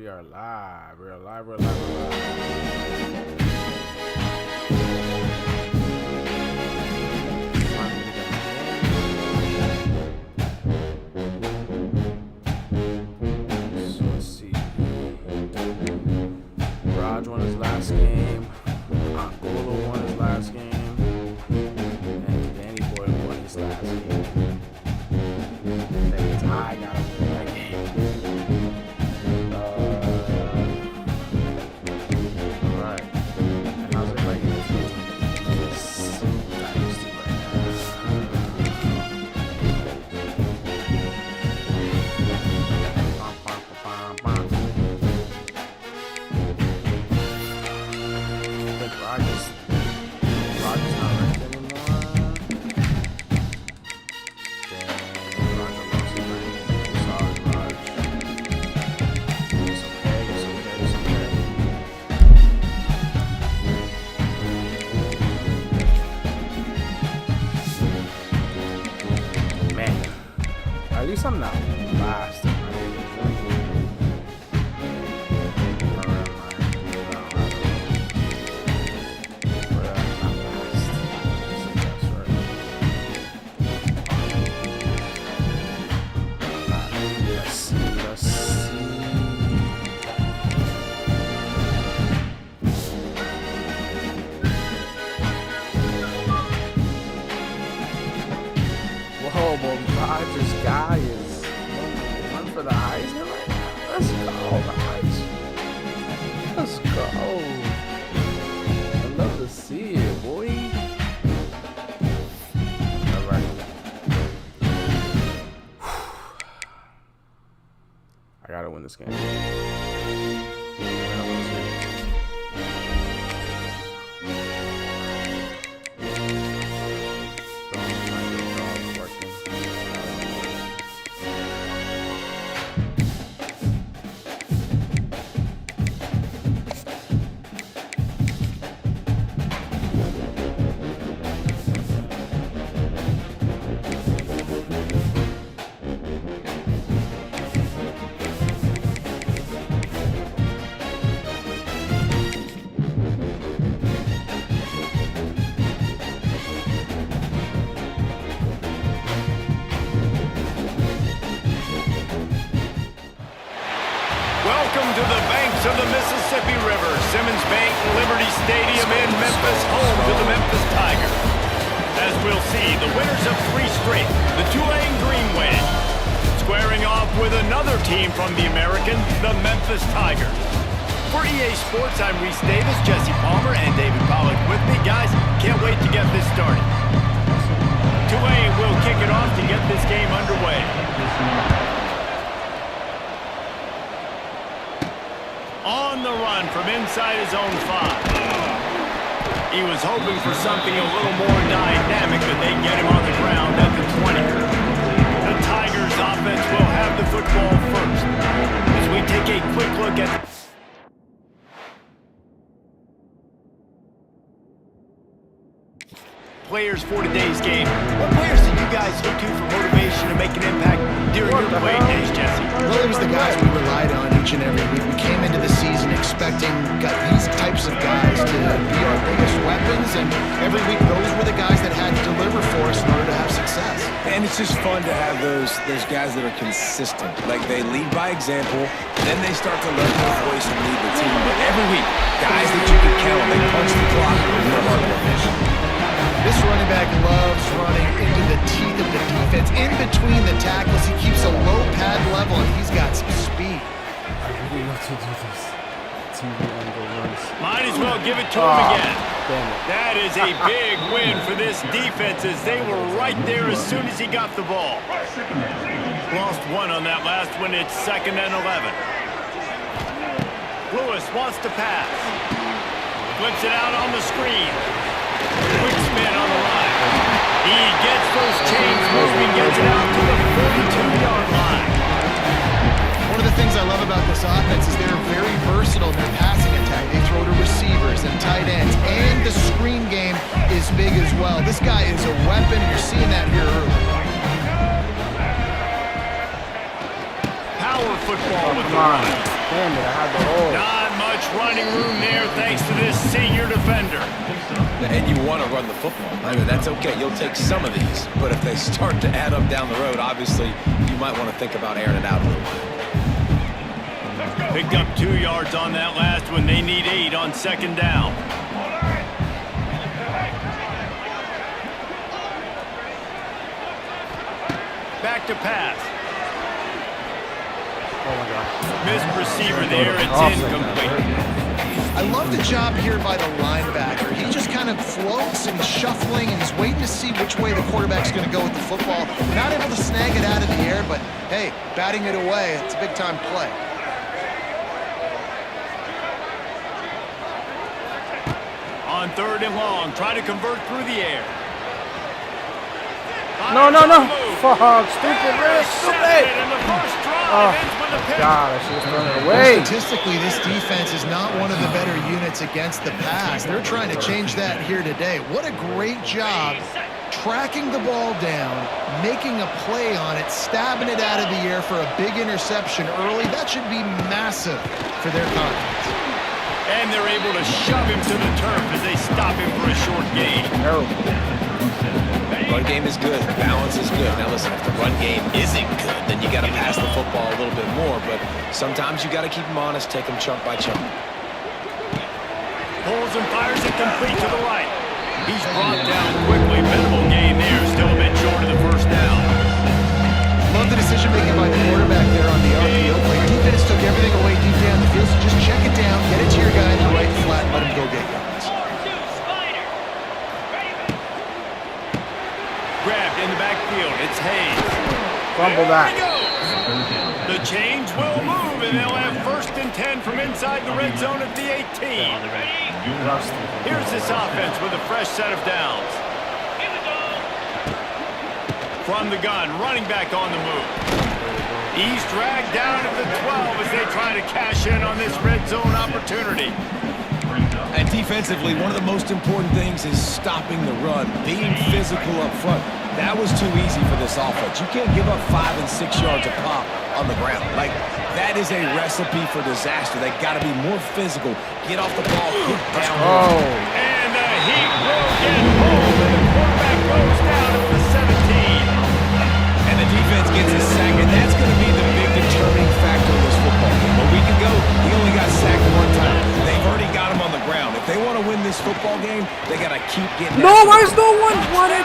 We are live. We're live. We're live. We're live. So let's see. Raj won his last game. GOOOO won his last game. And Danny Boy won his last game. That Ty got to win that game. Alright. And how's everybody doing this Dynasty right I think Rogers not ranked anymore. Dang, Roger lost his rank. Sorry, Raj. It's okay, it's okay, it's okay. Man, at least I'm not last. Whoa, but Rogers' guy is one for the Heisman right now. Let's go, Raj. Let's go. I love to see it, boy. All right. I gotta win this game. Welcome to the banks of the Mississippi River, Simmons Bank Liberty Stadium in Memphis, home to the Memphis Tigers. As we'll see, the winners of 3 straight, the Tulane Green Wave, squaring off with another team from the American, the Memphis Tigers. For EA Sports, I'm Reese Davis, Jesse Palmer, and David Pollack with me. Guys, can't wait to get this started. Tulane will kick it off to get this game underway. On the run from inside his own 5. He was hoping for something a little more dynamic, but they get him on the ground at the 20. The Tigers offense will have the football first. As we take a quick look at the players for today's game. What players did you guys look to for motivation to make an impact during your playing days, Jesse? Well, it was the guys we relied on each and every week. We came into the season expecting these types of guys to be our biggest weapons, and every week those were the guys that had to deliver for us in order to have success. And it's just fun to have those guys that are consistent. Like, they lead by example, then they start to learn their voice and lead the team. But every week, guys that you can count, they punch the clock with no hard work. This running back loves running into the teeth of the defense, in between the tackles. He keeps a low pad level, and he's got some speed. I really love to do this. Might as well give it to him again. Damn it. That is a big win for this defense, as they were right there as soon as he got the ball. Lost 1 on that last one. It's 2nd and 11. Lewis wants to pass. Flips it out on the screen. Quick spin on the line. He gets those chains moving, gets it out to the 42-yard line. One of the things I love about this offense is they're very versatile in their passing attack. They throw to receivers and tight ends, and the screen game is big as well. This guy is a weapon, and you're seeing that here early. Power football with the run. Damn it, I had the hole. Not much running room there thanks to this senior defender. And you want to run the football. I mean, that's okay. You'll take some of these. But if they start to add up down the road, obviously, you might want to think about airing it out a little bit. Picked up 2 yards on that last one. They need 8 on second down. Back to pass. Oh my God. Missed receiver there. It's incomplete. I love the job here by the linebacker. He just kind of floats and he's shuffling and he's waiting to see which way the quarterback's going to go with the football. Not able to snag it out of the air, but hey, batting it away, it's a big-time play. On 3rd and long, try to convert through the air. No. Fuck, stupid, Rick, stupid. And the first drive Oh, ends with a pick. God, I should have thrown it away. Statistically, this defense is not one of the better units against the pass. They're trying to change that here today. What a great job tracking the ball down, making a play on it, stabbing it out of the air for a big interception early. That should be massive for their confidence. And they're able to shove him to the turf as they stop him for a short gain. Terrible. Run game is good. Balance is good. Now listen, if the run game isn't good, then you got to pass the football a little bit more. But sometimes you got to keep them honest, take them chunk by chunk. Pulls and fires it complete to the right. He's brought down quickly. Minimal gain there. Still a bit short of the first down. Love the decision-making by the quarterback there on the RPO play. Defense took everything away deep down the field, so just check it down, get it to your guy in the right flat, and let him go get yards. Grabbed in the backfield. It's Hayes. Fumble that. The chains will move, and they'll have 1st and 10 from inside the red zone at the 18. Here's this offense with a fresh set of downs. From the gun, running back on the move. He's dragged down to the 12 as they try to cash in on this red zone opportunity. And defensively, one of the most important things is stopping the run, being physical up front. That was too easy for this offense. You can't give up 5 and 6 yards a pop on the ground. Like, that is a recipe for disaster. They got to be more physical. Get off the ball, get down. Oh. And the heat will get home, and the quarterback goes down at the 17. And the defense gets a sack, and that's going to be the big determining factor in this football game. A week ago, he only got sacked 1 time. They've already got him on the ground. If they want to win this football game, they got to keep getting No, why is no one? What a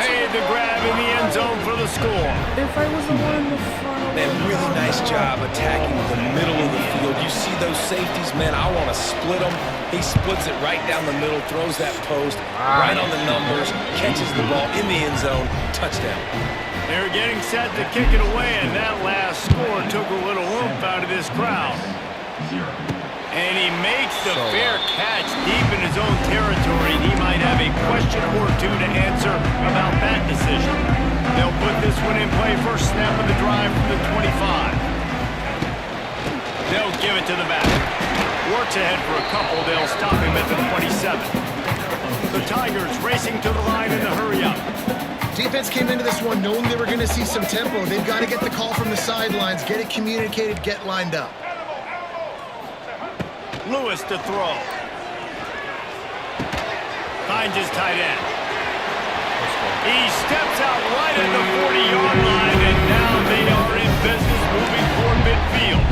Made the grab in the end zone for the score. If I was the one in the front. And really nice job attacking the middle of the field. You see those safeties, man, I want to split them. He splits it right down the middle, throws that post, right on the numbers, catches the ball in the end zone, touchdown. They're getting set to kick it away, and that last score took a little oomph out of this crowd. And he makes the fair catch deep in his own territory. He might have a question or two to answer about that decision. They'll put this one in play. First snap of the drive from the 25. They'll give it to the back. Works ahead for a couple. They'll stop him at the 27. The Tigers racing to the line in the hurry-up. Defense came into this one knowing they were going to see some tempo. They've got to get the call from the sidelines, get it communicated, get lined up. Lewis to throw. Finds his tight end. He steps out right at the 40-yard line, and now they are in business moving toward midfield.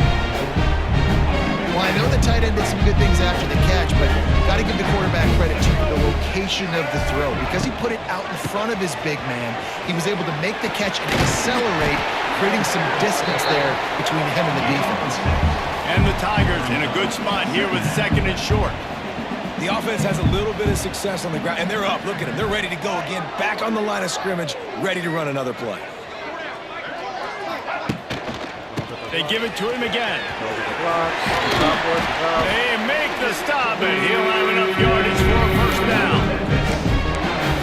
Well, I know the tight end did some good things after the catch, but got to give the quarterback credit to the location of the throw. Because he put it out in front of his big man, he was able to make the catch and accelerate, creating some distance there between him and the defense. And the Tigers in a good spot here with 2nd and short. The offense has a little bit of success on the ground, and they're up. Look at them. They're ready to go again, back on the line of scrimmage, ready to run another play. They give it to him again. They make the stop, and he'll have enough yardage for a first down.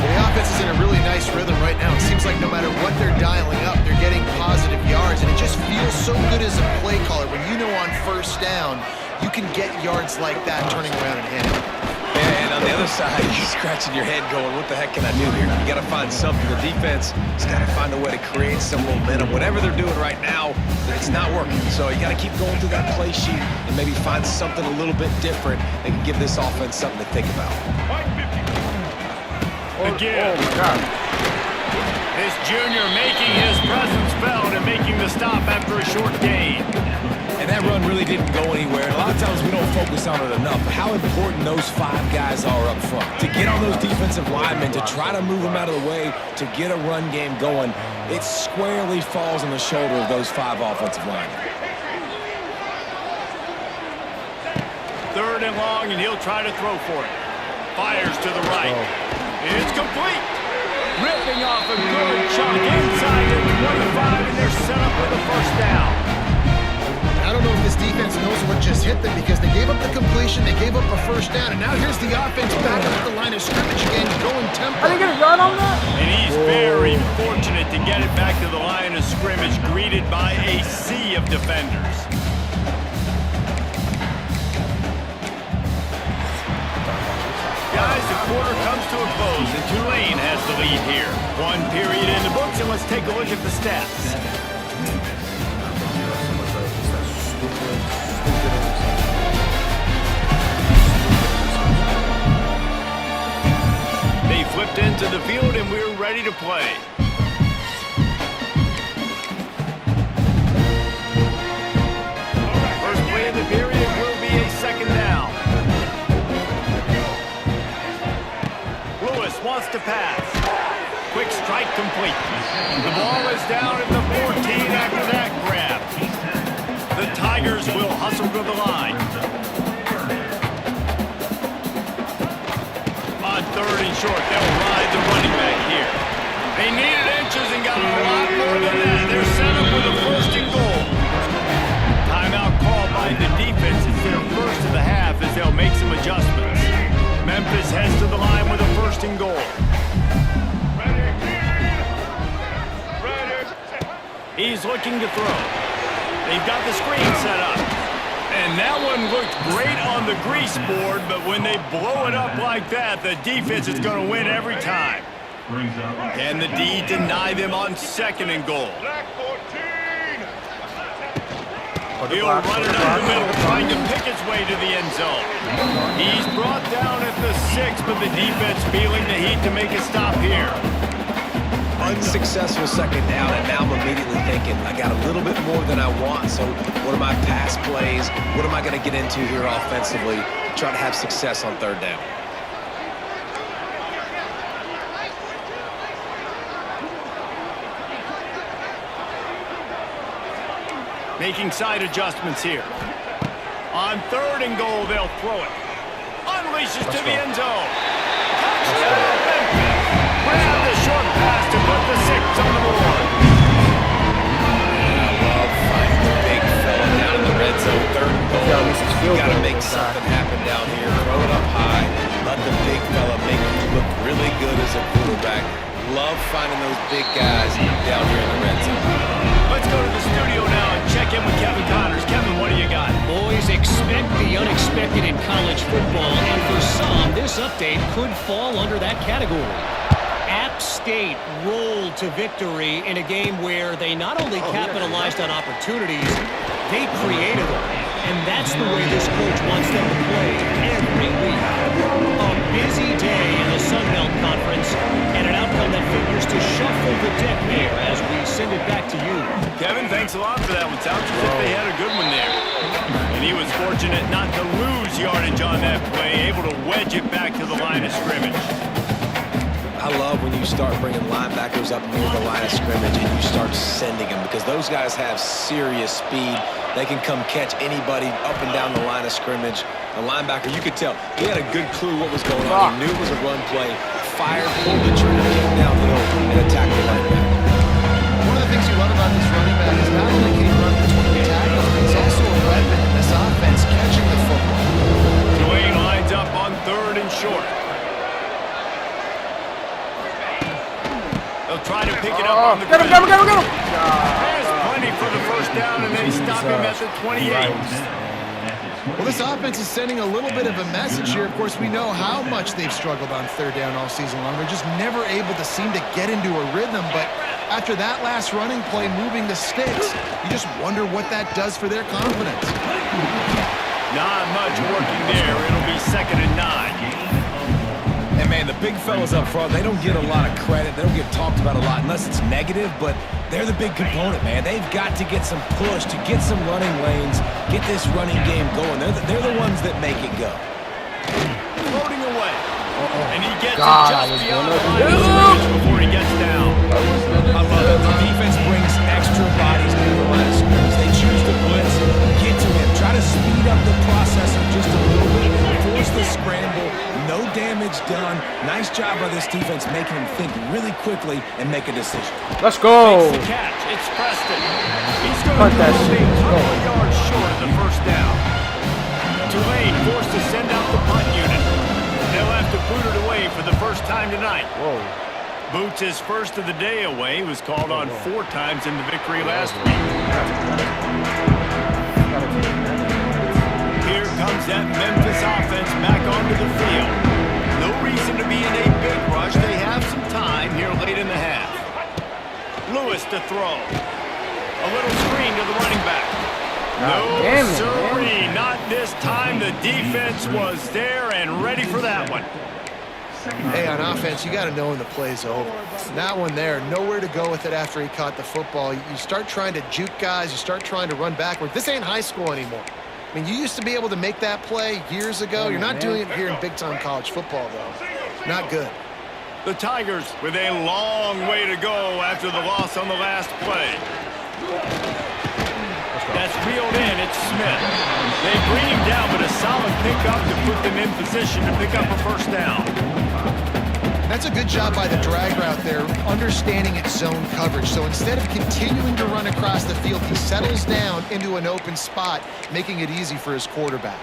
Well, the offense is in a really nice rhythm right now. It seems like no matter what they're dialing up, they're getting positive yards, and it just feels so good as a play caller when you know on first down you can get yards like that turning around and handling. And on the other side, you're scratching your head going, what the heck can I do here? You got to find something. The defense has got to find a way to create some momentum. Whatever they're doing right now, it's not working. So you got to keep going through that play sheet and maybe find something a little bit different that can give this offense something to think about. Again. Oh, God. This junior making his presence felt and making the stop after a short gain. And that run really didn't go anywhere. A lot of times we don't focus on it enough. But how important those 5 guys are up front. To get on those defensive linemen, to try to move them out of the way, to get a run game going, it squarely falls on the shoulder of those 5 offensive linemen. 3rd and long, and he'll try to throw for it. Fires to the right. It's complete. Ripping off a good chunk inside the 25, and they're set up for the first down. I don't know if this defense knows what just hit them because they gave up the completion, they gave up a first down, and now here's the offense back up the line of scrimmage again, going tempo. Are they going to run on that? And he's very fortunate to get it back to the line of scrimmage, greeted by a sea of defenders. Guys, the quarter comes to a close, and Tulane has the lead here. 1 period in the books, and let's take a look at the stats. They flipped into the field, and we're ready to play. First play of the period will be a 2nd down. Lewis wants to pass. Quick strike complete. The ball is down at the 14 after that grab. The Tigers will hustle to the line. On 3rd and short, they'll ride the running back here. They needed inches and got a lot more than that. They're set up with a 1st and goal. Timeout called by the defense instead of 1st of the half as they'll make some adjustments. Memphis heads to the line with a 1st and goal. He's looking to throw. They've got the screen set up. And that one looked great on the grease board, but when they blow it up like that, the defense is going to win every time. Can the D deny them on 2nd and goal? He'll run it up the middle, trying to pick his way to the end zone. He's brought down at the 6, but the defense feeling the heat to make a stop here. Unsuccessful 2nd down, and now I'm immediately thinking, I got a little bit more than I want, so what are my pass plays? What am I going to get into here offensively to try to have success on 3rd down? Making side adjustments here. On 3rd and goal, they'll throw it. Unleashes to the end zone. Touchdown, Memphis. Grab the short pass to put the 6 on the board. I love finding the big fella down in the red zone. 3rd and goal. You got to make something happen down here. Throw it up high. Let the big fella make you look really good as a quarterback. Love finding those big guys down here in the red zone. Let's go to the studio now and check in with Kevin Connors. Kevin, what do you got? Boys, expect the unexpected in college football, and for some, this update could fall under that category. App State rolled to victory in a game where they not only capitalized on opportunities, they created them. And that's the way this coach wants them to play every week. A busy day in the Sun Belt Conference, and an outcome that figures to shuffle the deck here as we send it back to you. Kevin, thanks a lot for that one. Sounds as if they had a good one there. And he was fortunate not to lose yardage on that play, able to wedge it back to the line of scrimmage. I love when you start bringing linebackers up near the line of scrimmage and you start sending them because those guys have serious speed. They can come catch anybody up and down the line of scrimmage. The linebacker, you could tell, he had a good clue what was going on. He knew it was a run play, fired, pulled the trigger, came downhill, and attacked the linebacker. One of the things you love about this running back is not only can he run between the tackles, but he's also a weapon in this offense catching the football. Tulane lines up on 3rd and short. They'll try to pick it up on the ground. Get him! There's plenty for the first down, and they stop him at the 28. Well, this offense is sending a little bit of a message here. Of course, we know how much they've struggled on third down all season long. They're just never able to seem to get into a rhythm. But after that last running play, moving the sticks, you just wonder what that does for their confidence. Not much working there. It'll be 2nd and 9. And, man, the big fellas up front, they don't get a lot of credit. They don't get talked about a lot unless it's negative, but they're the big component, man. They've got to get some push, to get some running lanes, get this running game going. They're the ones that make it go. Floating away. And he gets it just beyond the line of scrimmage before he gets down. I love it. The defense brings extra bodies to the line of scrimmage. They choose to blitz, get to him, try to speed up the process just a little bit, force the scramble, no damage done. Nice job by this defense making him think really quickly and make a decision. Let's go. Makes the catch. It's Preston. He's going to be a couple of yards short of the first down. Tulane forced to send out the punt unit. They'll have to boot it away for the first time tonight. Whoa. Boots his first of the day away. He was called on 4 times in the victory last week. Here comes that Memphis offense back onto the field. No reason to be in a big rush. They have some time here late in the half. Lewis to throw. A little screen to the running back. No, sirree, not this time. The defense was there and ready for that one. Hey, on offense, you got to know when the play's over. That one there, nowhere to go with it after he caught the football. You start trying to juke guys. You start trying to run backward. This ain't high school anymore. I mean, you used to be able to make that play years ago. You're not doing it here in big-time college football, though. Not good. The Tigers with a long way to go after the loss on the last play. That's reeled in. It's Smith. They bring him down, but a solid pickup to put them in position to pick up a first down. That's a good job by the drag route there, understanding its zone coverage. So instead of continuing to run across the field, he settles down into an open spot, making it easy for his quarterback.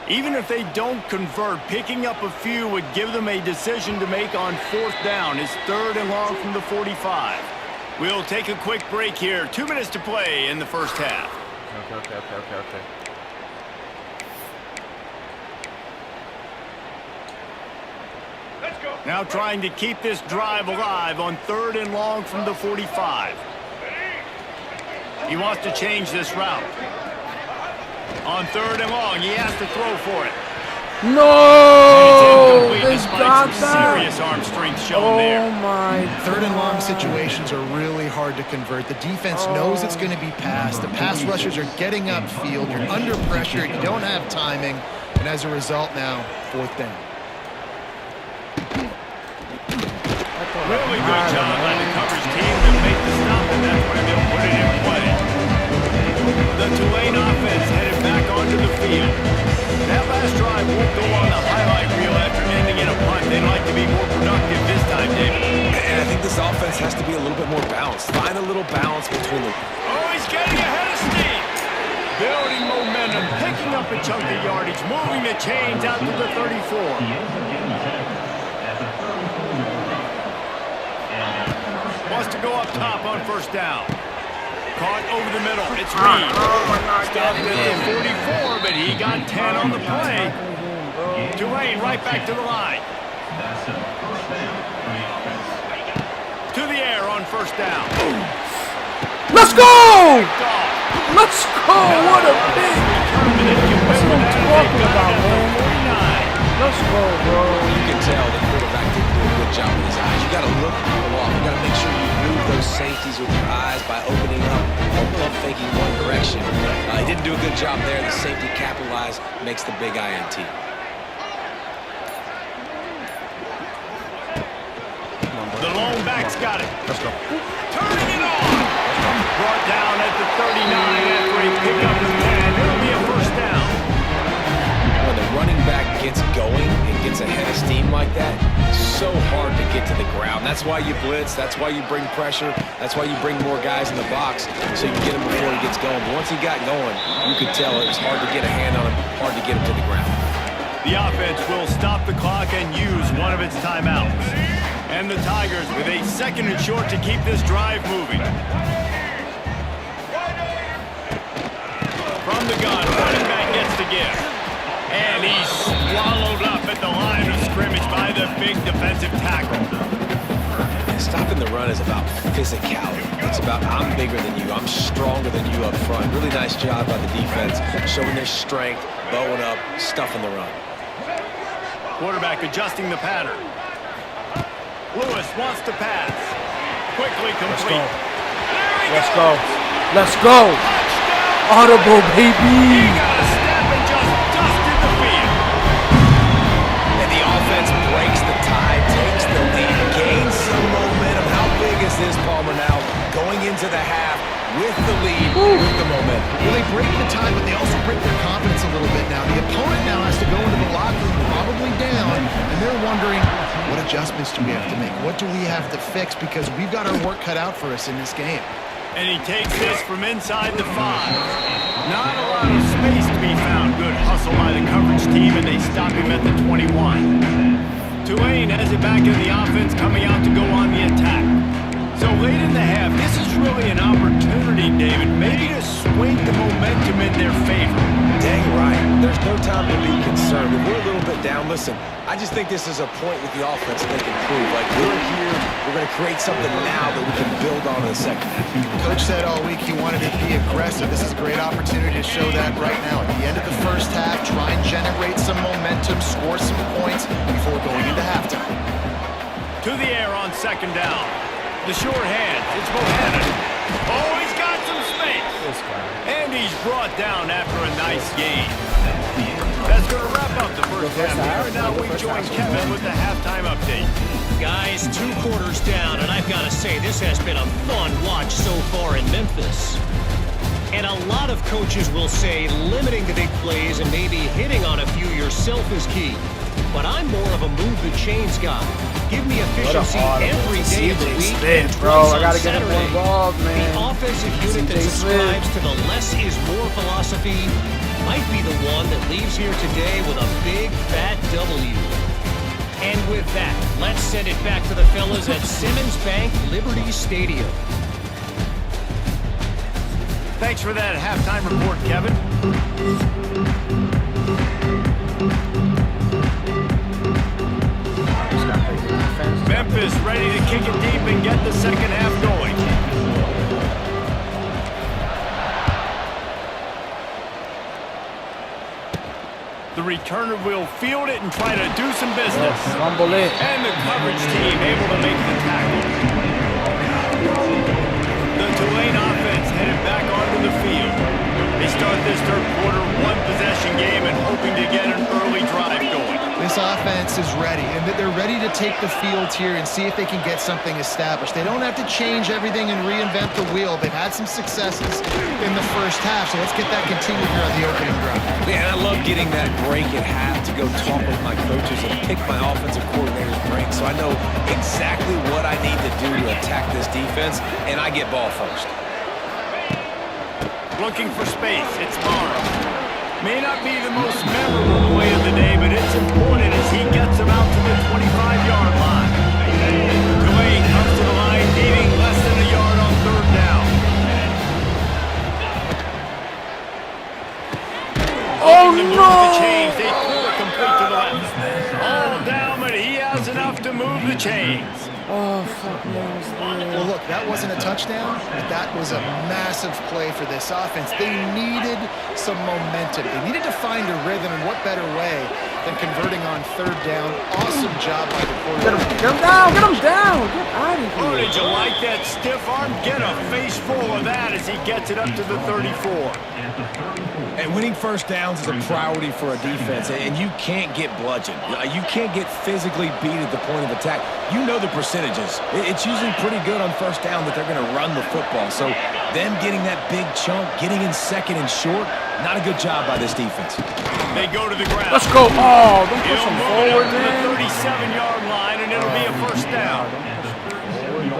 Even if they don't convert, picking up a few would give them a decision to make on 4th down. It's 3rd and long from the 45. We'll take a quick break here. 2 minutes to play in the first half. Okay. Now trying to keep this drive alive on 3rd and long from the 45. He wants to change this route. On 3rd and long, he has to throw for it. No! This got that. Serious arm strength shown there. Oh my! 3rd and long situations are really hard to convert. The defense knows it's going to be passed. The pass rushers are getting upfield. You're under pressure. You don't have timing. And as a result now, 4th down. Really good job by the coverage team to make the stop, and that's where they'll put it in play. The Tulane offense headed back onto the field. That last drive won't go on the highlight reel after ending in a punt. They'd like to be more productive this time, David. And I think this offense has to be a little bit more balanced. Find a little balance between them. Oh, he's getting ahead of steam. Building momentum, picking up a chunk of yardage, moving the chains out to the 34. Wants to go up top on 1st down. Caught over the middle. It's Reed. Stopped at the 44, but he got 10 on the play. Tulane right back to the line. To the air on 1st down. Let's go! Let's go! What a pick! That's what I'm talking about, man. Let's go, bro. You can tell the quarterback didn't do a good job with his eyes. You got to look along. You got to make sure you move those safeties with your eyes by opening up or pump faking one direction. He didn't do a good job there. The safety capitalized, makes the big INT. The lone back's got it. Let's go. Turning it on. Brought down at the 39 after he picked up his 10. It'll be a first down. When the running back gets going and gets a head of steam like that, so hard to get to the ground. That's why you blitz. That's why you bring pressure. That's why you bring more guys in the box so you can get him before he gets going. But once he got going, you could tell it was hard to get a hand on him, hard to get him to the ground. The offense will stop the clock and use one of its timeouts. And the Tigers with a 2nd and short to keep this drive moving. from the gun. Running back gets the gift. And he's swallowed up at the line of scrimmage by the big defensive tackle. Stopping the run is about physicality. It's about I'm bigger than you, I'm stronger than you up front. Really nice job by the defense, showing their strength, bowing up, stuffing the run. Quarterback adjusting the pattern. Lewis wants to pass. Quickly complete. Let's go. Let's go. Audible, baby. He got a step and just dusted the field. And the offense breaks the tie, takes the lead, gains some momentum. How big is this, Palmer, now? Going into the half with the lead, with the momentum. Well, they break the tie, but they also break their confidence a little bit now. The opponent now has to go into the locker room probably down, and they're wondering, what adjustments do we have to make? What do we have to fix? Because we've got our work cut out for us in this game. And he takes this from inside the 5. Not a lot of space to be found. Good hustle by the coverage team, and they stop him at the 21. Tulane has it back in the offense, coming out to go on the attack. So late in the half, this is really an opportunity, David, maybe to swing the momentum in their favor. Dang right. There's no time to be concerned. If we're a little bit down, listen, I just think this is a point with the offense that they can prove. Like, we're here, we're going to create something now that we can build on in the second half. Coach said all week he wanted to be aggressive. This is a great opportunity to show that right now. At the end of the first half, try and generate some momentum, score some points before going into halftime. To the air on second down. The short hand, it's Bohannon. Oh, he's got some space. And he's brought down after a nice gain. That's going to wrap up the first half here. And now we join Kevin with the halftime update. Guys, 2 quarters down, and I've got to say, this has been a fun watch so far in Memphis. And a lot of coaches will say limiting the big plays and maybe hitting on a few yourself is key. But I'm more of a move the chains guy. Give me efficiency every day of the week. Smith, bro, I gotta get him involved, man. The offensive unit that subscribes to the less is more philosophy might be the one that leaves here today with a big fat W. And with that, let's send it back to the fellas at Simmons Bank Liberty Stadium. Thanks for that halftime report, Kevin. Memphis ready to kick it deep and get the second half going. The returner will field it and try to do some business. Fumble it. And the coverage team able to make the tackle. The Tulane offense headed back onto the field. They start this third quarter one-possession game and hoping to get an early drive going. This offense is ready, and they're ready to take the field here and see if they can get something established. They don't have to change everything and reinvent the wheel. They've had some successes in the first half, so let's get that continued here on the opening drive. Man, I love getting that break at half to go talk with my coaches and pick my offensive coordinator's brain, so I know exactly what I need to do to attack this defense, and I get ball first. Looking for space, it's Barnes. May not be the most memorable play of the day, but it's important as he gets him out to the 25-yard line. Tulane comes to the line, needing less than a yard on third down. Oh, to move no! the chains. They threw it complete to the left. All down, but he has enough to move the chains. Oh, fuck me. Well, look, that wasn't a touchdown, but that was a massive play for this offense. They needed some momentum. They needed to find a rhythm, and what better way than converting on third down. Awesome job by the quarterback. Get him down! Get him down! Get out of Oh, here! did you like that stiff arm? Get a face full of that as he gets it up to the 34. And winning first downs is a priority for a defense, and you can't get bludgeoned. You can't get physically beat at the point of attack. You know the percentages. It's usually pretty good on first down that they're going to run the football. So them getting that big chunk, getting in second and short, not a good job by this defense. They go to the ground. Let's go! Oh, don't push He'll him move forward, it up to man. the 37-yard line, and it'll be a first down.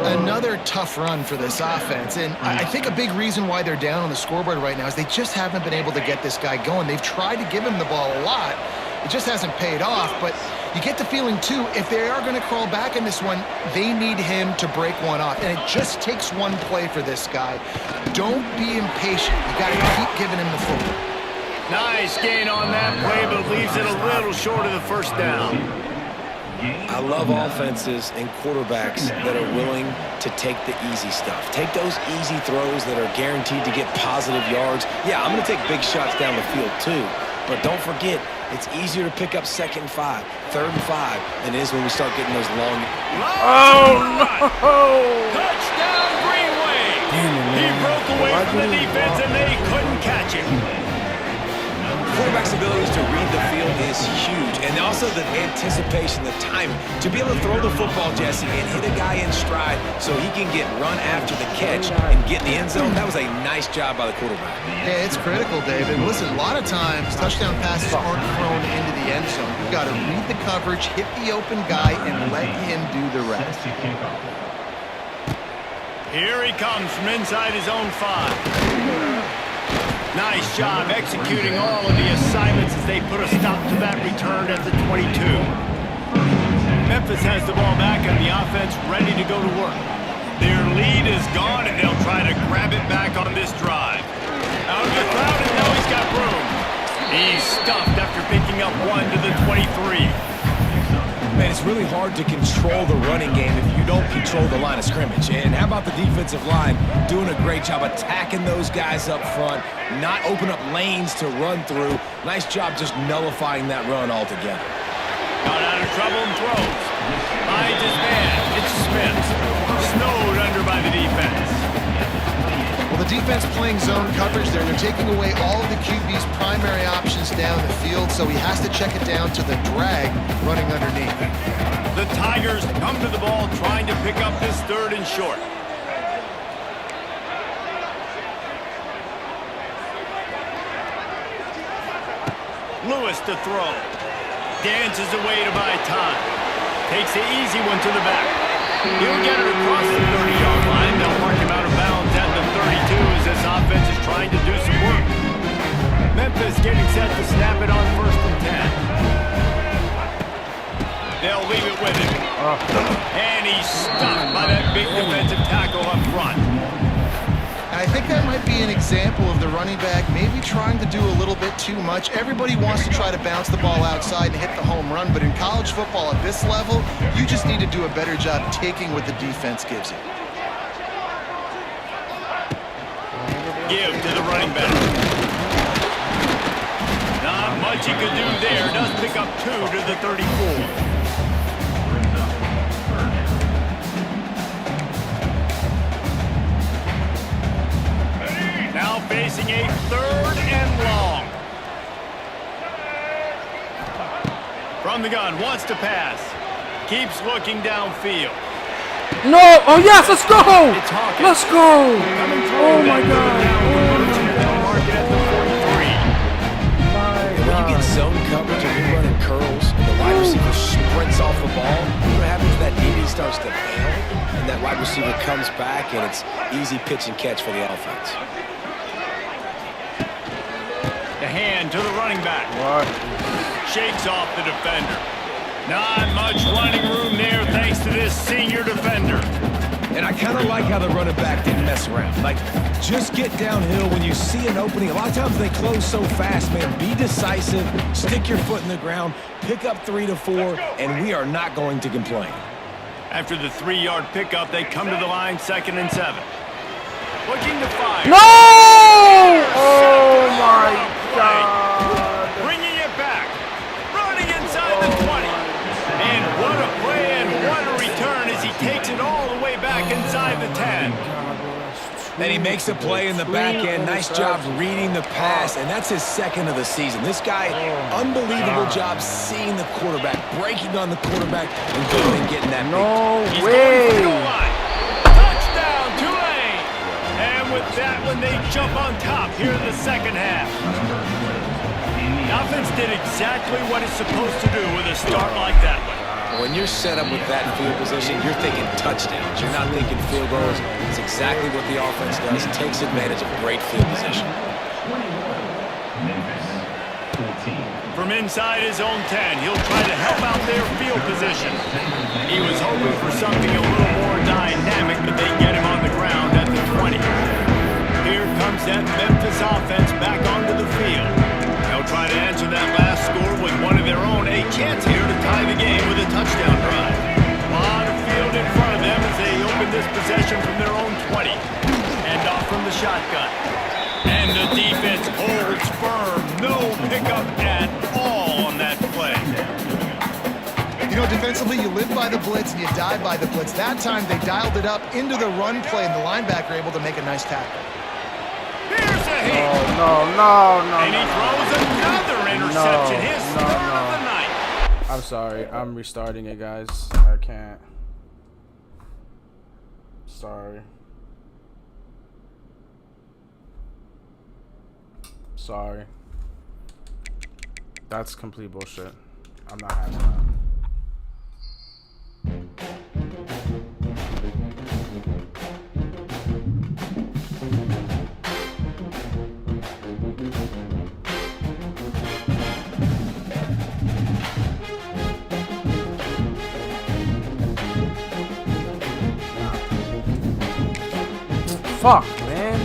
Another tough run for this offense, and I think a big reason why they're down on the scoreboard right now is they just haven't been able to get this guy going. They've tried to give him the ball a lot. It just hasn't paid off, but you get the feeling, too, if they are going to crawl back in this one, they need him to break one off, and it just takes one play for this guy. Don't be impatient. You got to keep giving him the football. Nice gain on that play, but leaves it a little short of the first down. I love offenses and quarterbacks that are willing to take the easy stuff. Take those easy throws that are guaranteed to get positive yards. Yeah, I'm going to take big shots down the field too. But don't forget, it's easier to pick up 2nd and 5, 3rd and 5 than it is when we start getting those long. Oh, no! Touchdown, Greenway! He broke away from the defense, and they couldn't catch him. Quarterback's abilities to read the field is huge, and also the anticipation, the timing. To be able to throw the football, Jesse, and hit a guy in stride so he can get run after the catch and get in the end zone, that was a nice job by the quarterback. Yeah, it's critical, David. Listen, a lot of times, touchdown passes aren't thrown into the end zone. You've got to read the coverage, hit the open guy, and let him do the rest. Here he comes from inside his own 5. Nice job executing all of the assignments as they put a stop to that return at the 22. Memphis has the ball back on the offense, ready to go to work. Their lead is gone, and they'll try to grab it back on this drive. Out of the crowd, and now he's got room. He's stuffed after picking up 1 to the 23. Man, it's really hard to control the running game if you don't control the line of scrimmage. And how about the defensive line doing a great job attacking those guys up front, not open up lanes to run through. Nice job just nullifying that run altogether. Got out of trouble and throws. Finds his man. It's Smith. Snowed under by the defense. Well, the defense playing zone coverage there. They're taking away all of the QB's primary options down the field, so he has to check it down to the drag running underneath. The Tigers come to the ball trying to pick up this 3rd and short. Lewis to throw. Dances away to buy time. Takes the easy one to the back. He'll get it across the 30-yard line. They'll mark him out of bounds at the 32 as this offense is trying to do some work. Memphis getting set to snap it on 1st and 10. They'll leave it with him. And he's stuffed by that big defensive tackle up front. I think that might be an example of the running back maybe trying to do a little bit too much. Everybody wants to try to bounce the ball outside and hit the home run, but in college football at this level, you just need to do a better job taking what the defense gives you. Give to the running back. Not much he could do there. Does pick up 2 to the 34. Now facing a 3rd and long. From the gun, wants to pass. Keeps looking downfield. No! Oh, yes! Let's go! Let's go! Oh, my God. And when you get zone coverage and you're running curls and the wide receiver sprints off the ball, what happens is that DB starts to bail, and that wide receiver comes back, and it's easy pitch and catch for the offense. The hand to the running back. Shakes off the defender. Not much running room there thanks to this senior defender. And I kind of like how the running back didn't mess around. Like, just get downhill when you see an opening. A lot of times they close so fast, man. Be decisive, stick your foot in the ground, pick up 3 to 4, and we are not going to complain. After the 3-yard pickup, they come to the line 2nd and 7. Looking to fire. No! Oh, my God. Bringing it back. Running inside the 20. And what a play and what a return as he takes it all the way back inside the 10. Then he makes a play in the back end. Nice job reading the pass, and that's his 2nd of the season. This guy, unbelievable job seeing the quarterback, breaking on the quarterback, and going and getting that. No He's way. going for the goal line. Touchdown, Tulane. And with that one, they jump on top here in the 2nd half. The offense did exactly what it's supposed to do with a start like that one. When you're set up with that field position, you're thinking touchdowns. You're not thinking field goals. It's exactly what the offense does. It takes advantage of great field position. From inside his own 10, he'll try to help out their field position. He was hoping for something a little more dynamic, but they get him on the ground at the 20. Here comes that Memphis offense back onto the field. defensively, you live by the blitz and you die by the blitz. That time, they dialed it up into the run play, and the linebacker able to make a nice tackle. Here's a hit. No. And he throws another interception. His third of the night. I'm sorry. I'm restarting it, guys. I can't. Sorry. Sorry. That's complete bullshit. I'm not having that. Fuck, man.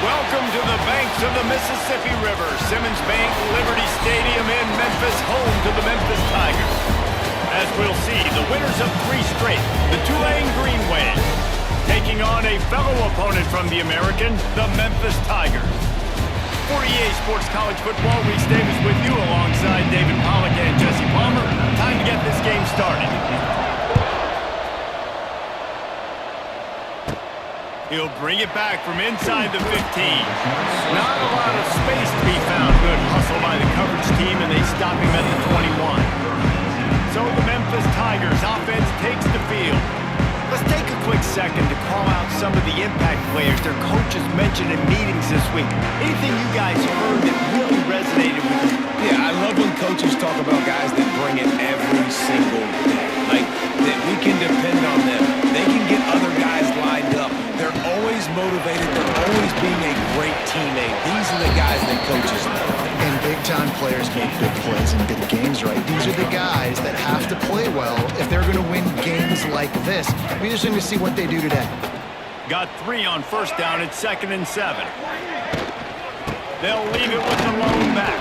Welcome to the banks of the Mississippi River. Simmons Bank, Liberty Stadium in Memphis, home to the Memphis Tigers. As we'll see, the winners of 3 straight, the Tulane Green Wave, taking on a fellow opponent from the American, the Memphis Tigers. For EA Sports College Football, Reese Davis with you alongside David Pollack and Jesse Palmer. Time to get this game started. He'll bring it back from inside the 15. Not a lot of space to be found. Good hustle by the coverage team, and they stop him at the 21. So the Memphis Tigers offense takes the field. Let's take a quick second to call out some of the impact players their coaches mentioned in meetings this week. Anything you guys heard that really resonated with you? Yeah, I love when coaches talk about guys that bring it every single day. Like, that we can depend on them. They can get other guys lined up. They're always motivated. They're always being a great teammate. These are the guys that coaches love. And big-time players make big plays in big games, right? These are the guys that have to play well if they're going to win games like this. We just need to see what they do today. Got 3 on first down at 2nd and 7. They'll leave it with the lone back.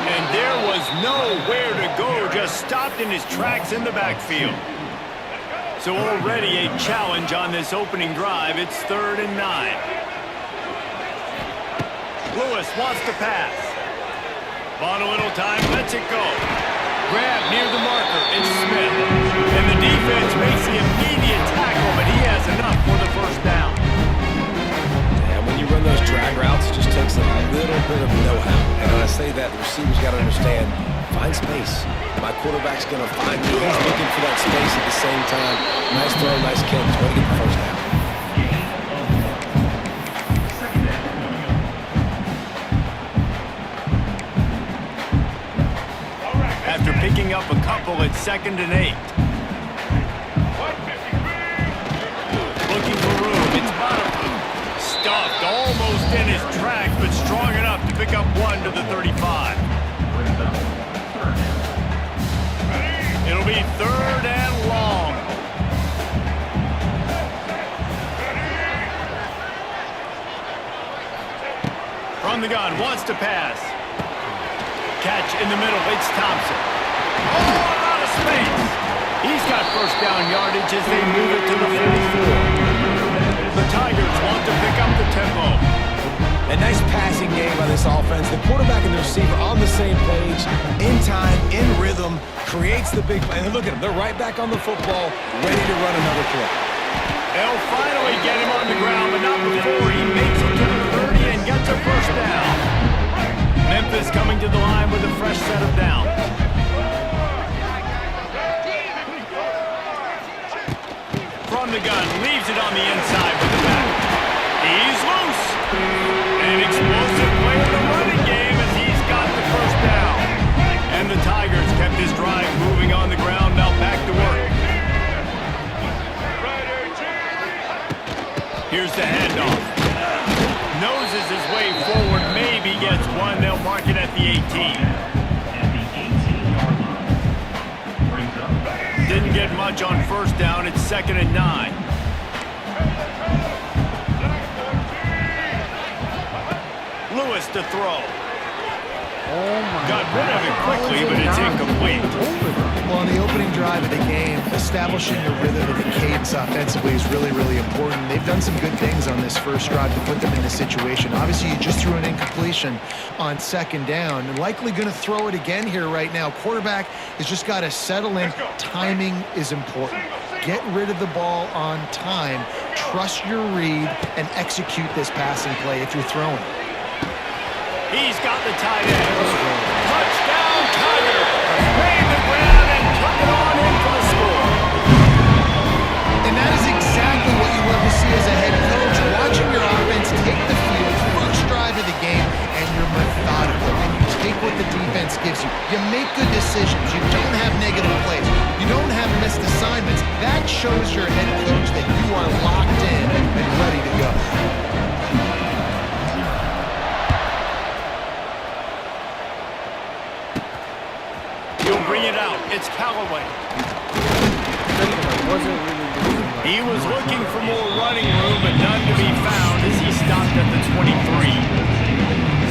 And there was nowhere to go, just stopped in his tracks in the backfield. So already a challenge on this opening drive. It's 3rd and 9. Lewis wants to pass. Bought a little time, lets it go. Grab near the marker, it's Smith. And the defense makes the immediate tackle, but he has enough for the first down. And when you run those drag routes, it just takes a little bit of know-how. And when I say that, the receivers got to understand, find space. My quarterback's going to find me. He's looking for that space at the same time. Nice throw, nice catch. Way to get the first down. After picking up a couple at 2nd and 8. Looking for room. It's bottom. Stuffed almost in his tracks, but strong enough to pick up 1 to the 35. It'll be 3rd and long. From the gun, wants to pass. Catch in the middle, it's Thompson. Oh, a lot of space. He's got first down yardage as they move it to the 44. The Tigers want to pick up the tempo. A nice passing game by this offense. The quarterback and the receiver on the same page, in time, in rhythm, creates the big play. And look at them, they're right back on the football, ready to run another play. They'll finally get him on the ground, but not before he makes it to the 30 and gets a first down. Memphis coming to the line with a fresh set of downs. From the gun, leaves it on the inside with the back. He's loose. An explosive play in the running game as he's got the first down. And the Tigers kept this drive moving on the ground, now back to work. Here's the handoff. Noses his way forward, maybe gets 1. They'll mark it at the 18. Didn't get much on first down. It's 2nd and 9. Lewis to throw. Got rid of it quickly, but it's incomplete. Well, on the opening drive of the game, establishing a rhythm and a cadence offensively is really, really important. They've done some good things on this first drive to put them in this situation. Obviously, you just threw an incompletion on second down. And likely going to throw it again here right now. Quarterback has just got to settle in. Timing is important. Get rid of the ball on time. Trust your read and execute this passing play if you're throwing. He's got the tight end. Touchdown, Tiger. Made the grab and took it on in for the score. And that is exactly what you love to see as a head coach. Watching your offense take the field, first drive of the game, and you're methodical. And you take what the defense gives you. You make good decisions. You don't have negative plays. You don't have missed assignments. That shows your head coach that you are locked in and ready to go. He'll bring it out. It's Callaway. He was looking for more running room, but none to be found as he stopped at the 23.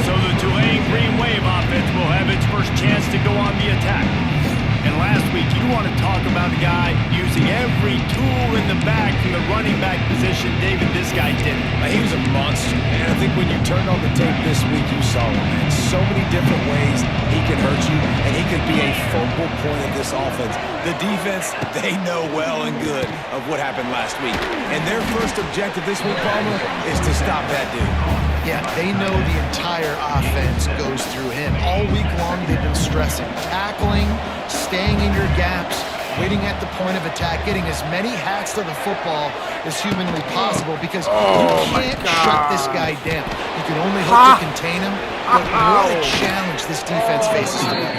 So the Tulane Green Wave offense will have its first chance to go on the attack. And last week, you want to talk about a guy using every tool in the bag from the running back position. David, this guy didn't. He was a monster, and I think when you turned on the tape this week, you saw him in so many different ways he could hurt you, and he could be a focal point of this offense. The defense, they know well and good of what happened last week. And their first objective this week, Palmer, is to stop that dude. Yeah, they know the entire offense goes through him. All week long, they've been stressing. Tackling, staying in your gaps, waiting at the point of attack, getting as many hats to the football as humanly possible because you can't shut this guy down. You can only hope to contain him, but what a challenge this defense faces today.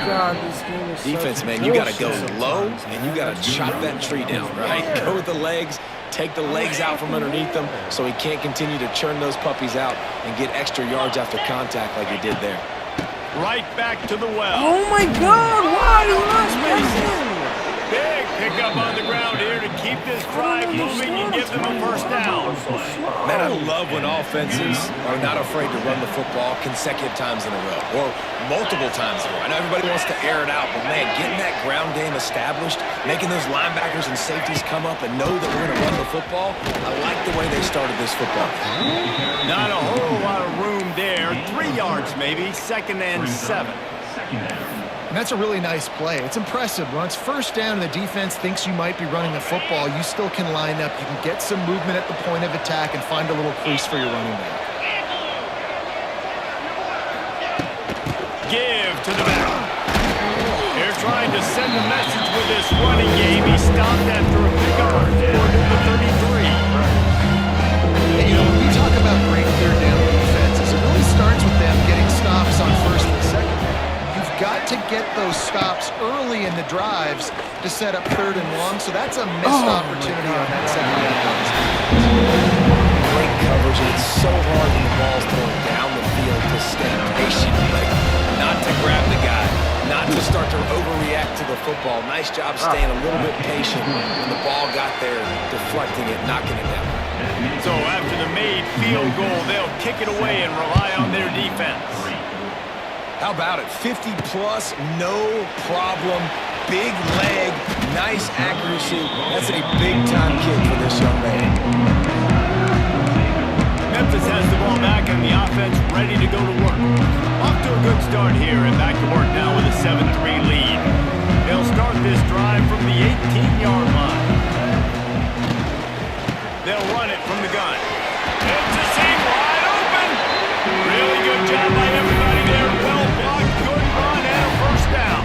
Defense, man, you got to go low, and you got to chop that tree down, right? Go with the legs. Take the legs out from underneath them so he can't continue to churn those puppies out and get extra yards after contact like he did there. Right back to the well. Oh my God! Why do I spacing? Big pickup on the ground here to keep this drive moving and give them a first down. Man, I love when offenses are not afraid to run the football consecutive times in a row or multiple times in a row. I know everybody wants to air it out, but man, getting that ground game established, making those linebackers and safeties come up and know that we're going to run the football, I like the way they started this football game. Not a whole lot of room there. 3 yards maybe, 2nd and 7. And that's a really nice play. It's impressive. When it's first down and the defense thinks you might be running the football, you still can line up. You can get some movement at the point of attack and find a little crease for your running back. Give to the back. They're trying to send a message with this running game. He stopped after a pickup on the 33. And you know, when we talk about great third down defenses, it really starts with them getting stops on first and second. You've got to get those stops early in the drives to set up 3rd and long, so that's a missed opportunity on that second down. Great coverage, and it's so hard when the ball's thrown down the field to stay patient, like not to grab the guy, not to start to overreact to the football. Nice job staying a little bit patient when the ball got there, deflecting it, knocking it down. So after the made field goal, they'll kick it away and rely on their defense. How about it? 50-plus, no problem. Big leg, nice accuracy. That's a big-time kick for this young man. Memphis has the ball back and the offense ready to go to work. Off to a good start here and back to work now with a 7-3 lead. They'll start this drive from the 18-yard line. They'll run it from the gun. It's a seam wide open. Really good job by everybody there. Well blocked, good run, and a first down.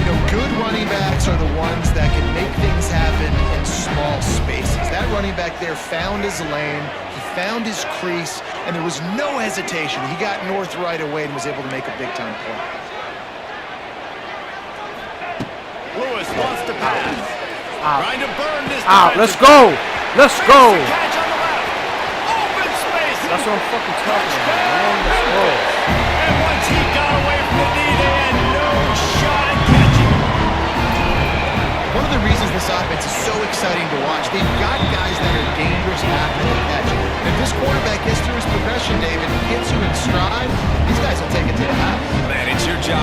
You know, good running backs are the ones that can make things happen in small spaces. That running back there found his lane, he found his crease, and there was no hesitation. He got north right away and was able to make a big-time play. Lewis wants to pass. Trying to burn this. Let's go! Let's go! Catch on the left. Open space. That's what I'm fucking talking about, man. Let's go. And once he got away from the knee, they had no shot at catching him. One of the reasons this offense is so exciting to watch, they've got guys that are dangerous after the catch. And if this quarterback gets through his progression, David, and hits you in stride, these guys will take it to the house. Man, it's your job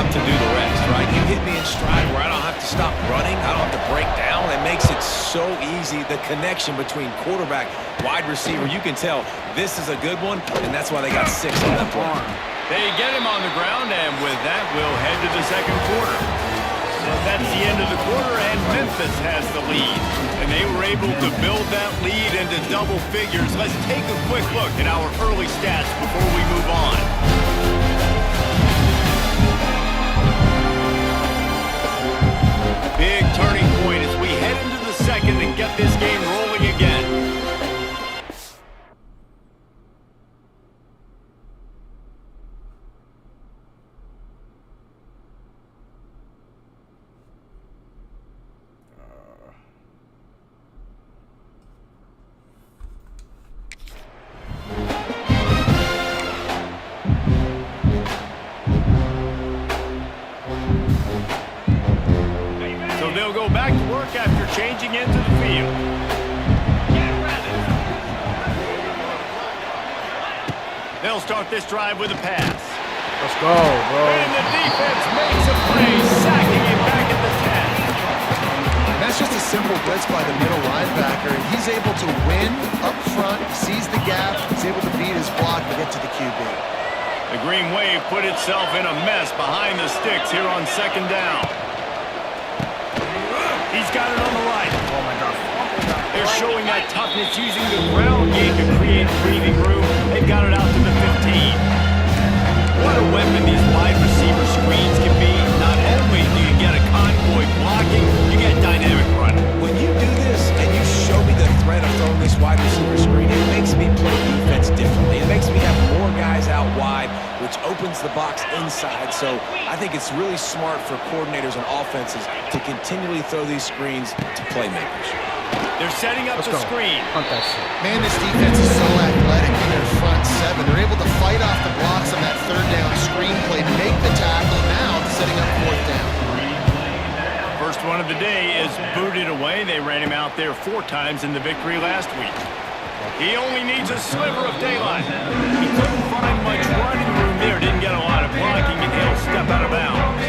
me in stride where I don't have to stop running. I don't have to break down. It makes it so easy. The connection between quarterback, wide receiver, you can tell this is a good one, and that's why they got 6 on that play. They get him on the ground, and with that, we'll head to the second quarter. So that's the end of the quarter, and Memphis has the lead. And they were able to build that lead into double figures. Let's take a quick look at our early stats before we move on. Big turning point as we head into the second and get this game rolling again. They'll go back to work after changing into the field. They'll start this drive with a pass. Let's go, bro. And the defense makes a play, sacking him back at the 10. That's just a simple blitz by the middle linebacker, and he's able to win up front, sees the gap, he's able to beat his block to get to the QB. The Green Wave put itself in a mess behind the sticks here on second down. He's got it on the right. Oh, my God. They're showing that toughness using the ground game to create breathing room. They've got it out to the 15. What a weapon these wide receiver screens can be. Not only do you get a convoy blocking, you get dynamic running. When you do this and you show me the threat of throwing this wide receiver screen, it makes me play defense differently. It makes me have more guys out wide, which opens the box inside. So I think it's really smart for coordinators and offenses to continually throw these screens to playmakers. They're setting up the screen. Hunt that shit. Man, this defense is so athletic in their front 7. They're able to fight off the blocks on that third down screen play, make the tackle, now setting up fourth down. First one of the day is booted away. They ran him out there 4 times in the victory last week. He only needs a sliver of daylight. He couldn't find much running room there. Didn't get a lot of blocking, and he'll step out of bounds.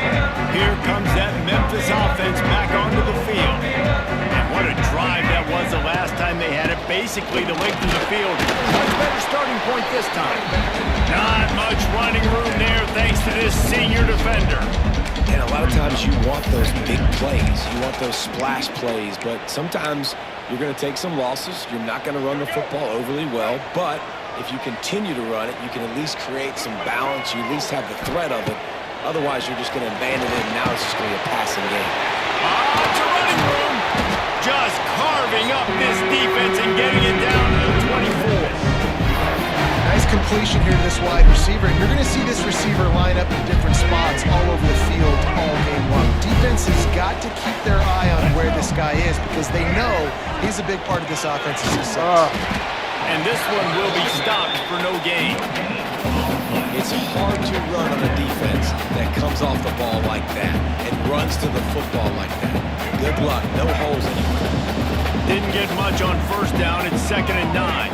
Here comes that Memphis offense back onto the field. And what a drive that was the last time they had it. Basically the length of the field. Much better starting point this time. Not much running room there thanks to this senior defender. And a lot of times you want those big plays. You want those splash plays. But sometimes you're going to take some losses. You're not going to run the football overly well. But if you continue to run it, you can at least create some balance. You at least have the threat of it. Otherwise, you're just going to abandon it, and now it's just going to be a passing game. It's a running room. Just carving up this defense and getting it down to the 24. Nice completion here to this wide receiver. And you're going to see this receiver line up in different spots all over the field all game long. Defense has got to keep their eye on where this guy is because they know he's a big part of this offense's success. And this one will be stopped for no gain. It's hard to run on a defense that comes off the ball like that and runs to the football like that. Good luck. No holes anywhere. Didn't get much on first down. It's 2nd and 9.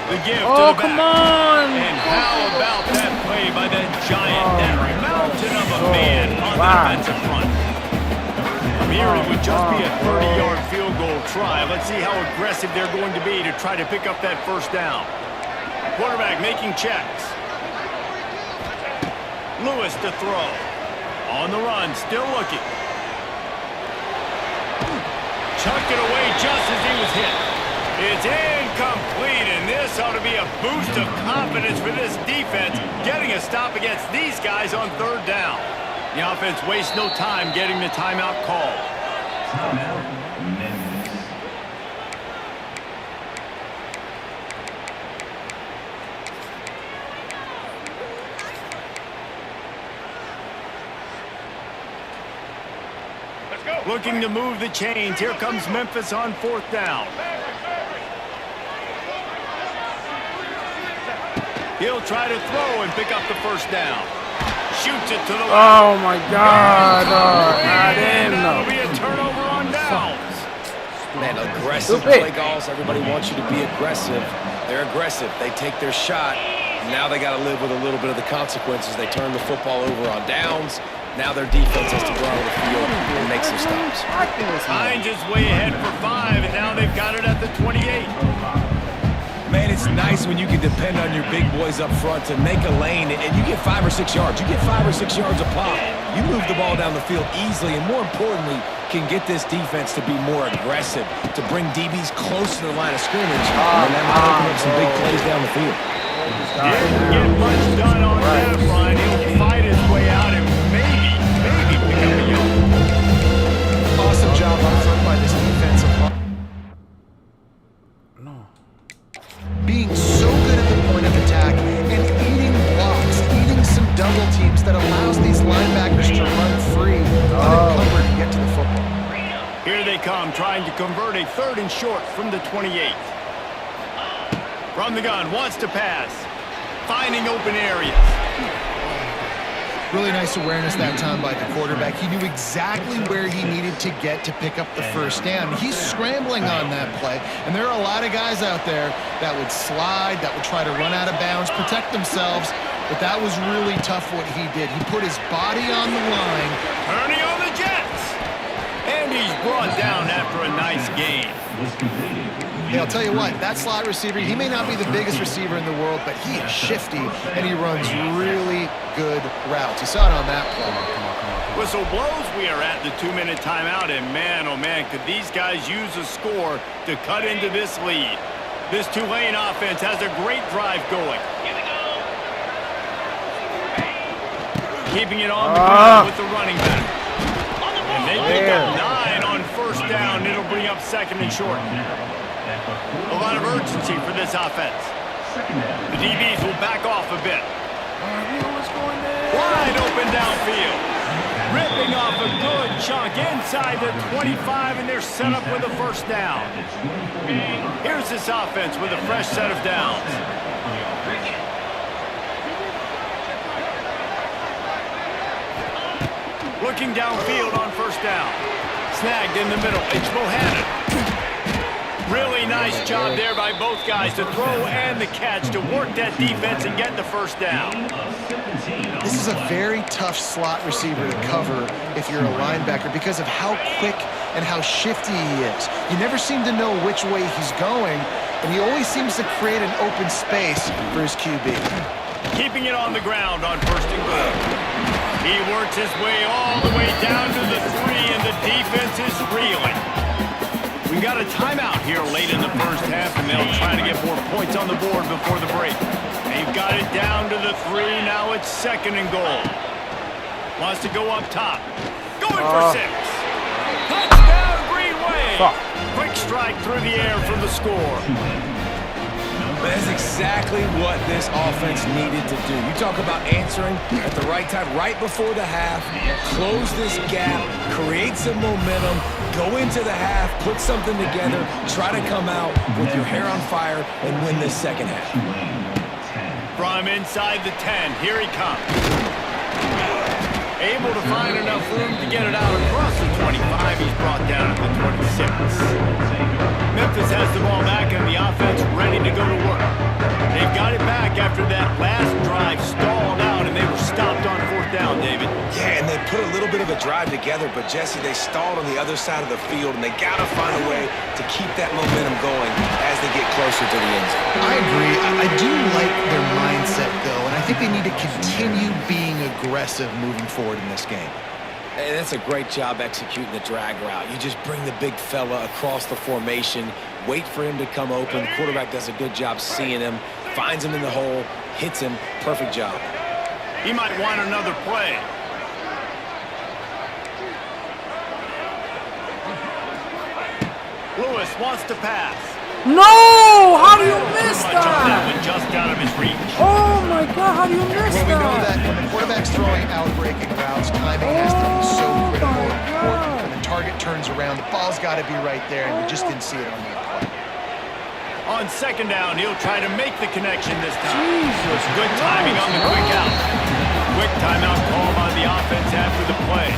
The give to the back. Come on! And how about that play by that giant, that mountain of a man on the defensive front? From here, it would just be a 30-yard field goal try. Let's see how aggressive they're going to be to try to pick up that first down. Quarterback making checks. Lewis to throw. On the run, still looking. Chucked it away just as he was hit. It's incomplete, and this ought to be a boost of confidence for this defense, getting a stop against these guys on 3rd down. The offense wastes no time getting the timeout call. Looking to move the chains. Here comes Memphis on 4th down. He'll try to throw and pick up the first down. Shoots it to the left. Oh, my God. Not in. That'll be a turnover on downs. Man, aggressive play calls. Everybody wants you to be aggressive. They're aggressive. They take their shot. Now they got to live with a little bit of the consequences. They turn the football over on downs. Now their defense has to go out on the field and make some stops. Hines is way ahead for 5, and now they've got it at the 28. Man, it's nice when you can depend on your big boys up front to make a lane, and you get 5 or 6 yards. You get 5 or 6 yards a pop. You move the ball down the field easily, and more importantly, can get this defense to be more aggressive, to bring DBs close to the line of scrimmage, and that might open up some big plays down the field. Didn't get much done on that run. He'll fight his way out and maybe pick up a yard. Awesome job up front by this defensive line. Being so good at the point of attack and eating blocks, eating some double teams that allows these linebackers to run free, unencumbered, and get to the football. Here they come, trying to convert a 3rd and short from the 28. From the gun, wants to pass. Finding open areas. Really nice awareness that time by the quarterback. He knew exactly where he needed to get to pick up the first down. He's scrambling on that play, and there are a lot of guys out there that would slide, that would try to run out of bounds, protect themselves, but that was really tough what he did. He put his body on the line. Turning on the Jets. And he's brought down after a nice gain. Hey, I'll tell you what, that slot receiver, he may not be the biggest receiver in the world, but he is shifty, and he runs really good routes. You saw it on that play. Whistle blows, we are at the 2-minute timeout, and man, oh man, could these guys use a score to cut into this lead. This Tulane offense has a great drive going. Keeping it on the ground with the running back. And they pick up 9 on first down. It'll bring up 2nd and short. A lot of urgency for this offense. The DBs will back off a bit. Wide open downfield. Ripping off a good chunk inside the 25, and they're set up with a first down. Here's this offense with a fresh set of downs. Looking downfield on first down. Snagged in the middle. It's Bohannon. Really nice job there by both guys to throw and the catch to work that defense and get the first down. This is a very tough slot receiver to cover if you're a linebacker because of how quick and how shifty he is. You never seem to know which way he's going, and he always seems to create an open space for his QB. Keeping it on the ground on 1st and goal. He works his way all the way down to the 3, and the defense is reeling. We've got a timeout here late in the first half, and they'll try to get more points on the board before the break. They've got it down to the 3. Now it's 2nd and goal. Wants to go up top. Going for 6. Touchdown, Green Wave. Quick strike through the air for the score. That's exactly what this offense needed to do. You talk about answering at the right time, right before the half, close this gap, create some momentum, go into the half, put something together, try to come out with your hair on fire and win this second half. From inside the 10, here he comes. Able to find enough room to get it out across the 25. He's brought down at the 26. Memphis has the ball back and the offense ready to go to work. They've got it back after that last drive stalled out and they were stopped on 4th down, David. Yeah, and they put a little bit of a drive together, but Jesse, they stalled on the other side of the field, and they got to find a way to keep that momentum going as they get closer to the end zone. I agree. I do like their mindset, though, and I think they need to continue being aggressive moving forward in this game. And that's a great job executing the drag route. You just bring the big fella across the formation, wait for him to come open. The quarterback does a good job seeing him, finds him in the hole, hits him. Perfect job. He might want another play. Lewis wants to pass. No! How do you miss That that? one just out of his reach. Oh my God! How do you miss Well, we know that? that when the quarterback's throwing out-breaking routes, timing has to be so critical and important. When the target turns around, the ball's got to be right there, and we just didn't see it on that play. On 2nd down, he'll try to make the connection this time. Jesus Good timing on the quick out. Quick timeout call by the offense after the play.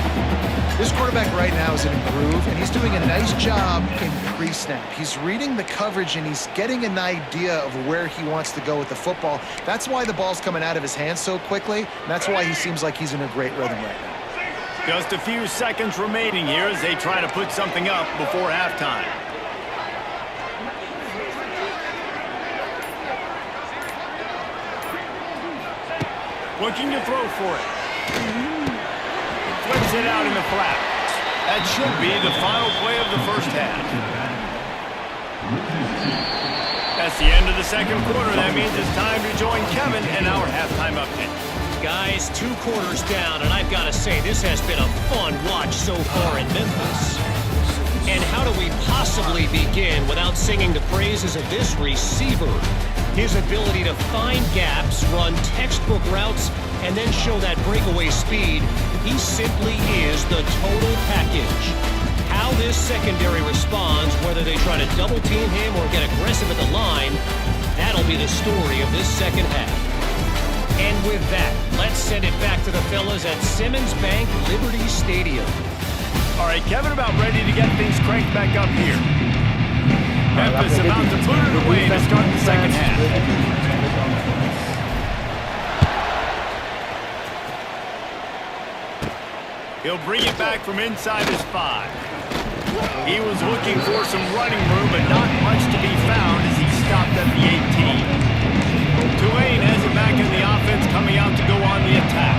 This quarterback right now is in a groove, and he's doing a nice job in pre-snap. He's reading the coverage, and he's getting an idea of where he wants to go with the football. That's why the ball's coming out of his hands so quickly, and that's why he seems like he's in a great rhythm right now. Just a few seconds remaining here as they try to put something up before halftime. Looking to throw for it. Flips it out in the flat. That should be the final play of the first half. That's the end of the second quarter. That means it's time to join Kevin in our halftime update. Guys, 2 quarters down, and I've got to say, this has been a fun watch so far in Memphis. And how do we possibly begin without singing the praises of this receiver? His ability to find gaps, run textbook routes, and then show that breakaway speed. He simply is the total package. How this secondary responds, whether they try to double-team him or get aggressive at the line, that'll be the story of this second half. And with that, let's send it back to the fellas at Simmons Bank Liberty Stadium. All right, Kevin, about ready to get things cranked back up here. Memphis about to put it away to start the second half. He'll bring it back from inside his 5. He was looking for some running room, but not much to be found as he stopped at the 18. Tulane has it back in the offense, coming out to go on the attack.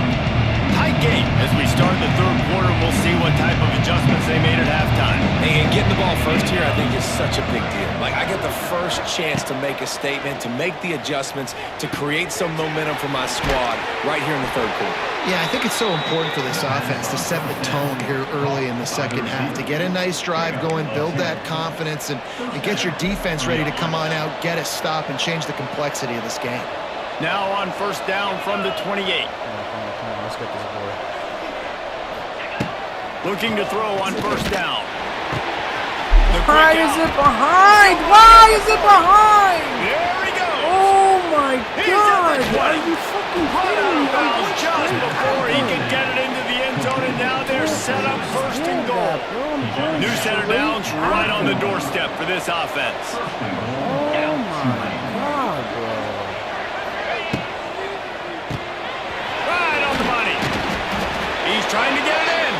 Tight game as we start the third quarter. We'll see what type of adjustments they made at halftime. And getting the ball first here, I think, is such a big deal. Like, I get the first chance to make a statement, to make the adjustments, to create some momentum for my squad right here in the third quarter. Yeah, I think it's so important for this offense to set the tone here early in the second half, to get a nice drive going, build that confidence, and get your defense ready to come on out, get a stop, and change the complexity of this game. Now on first down from the 28. Come on, let's get this boy. Looking to throw on first down. Why is it behind? Why is it behind? There he goes. Oh my God! Are you fucking kidding me? Just before he can get it into the end zone, and now they're set up first and goal. New center downs right on the doorstep for this offense. Oh my God, bro. Right on the money. He's trying to get it in.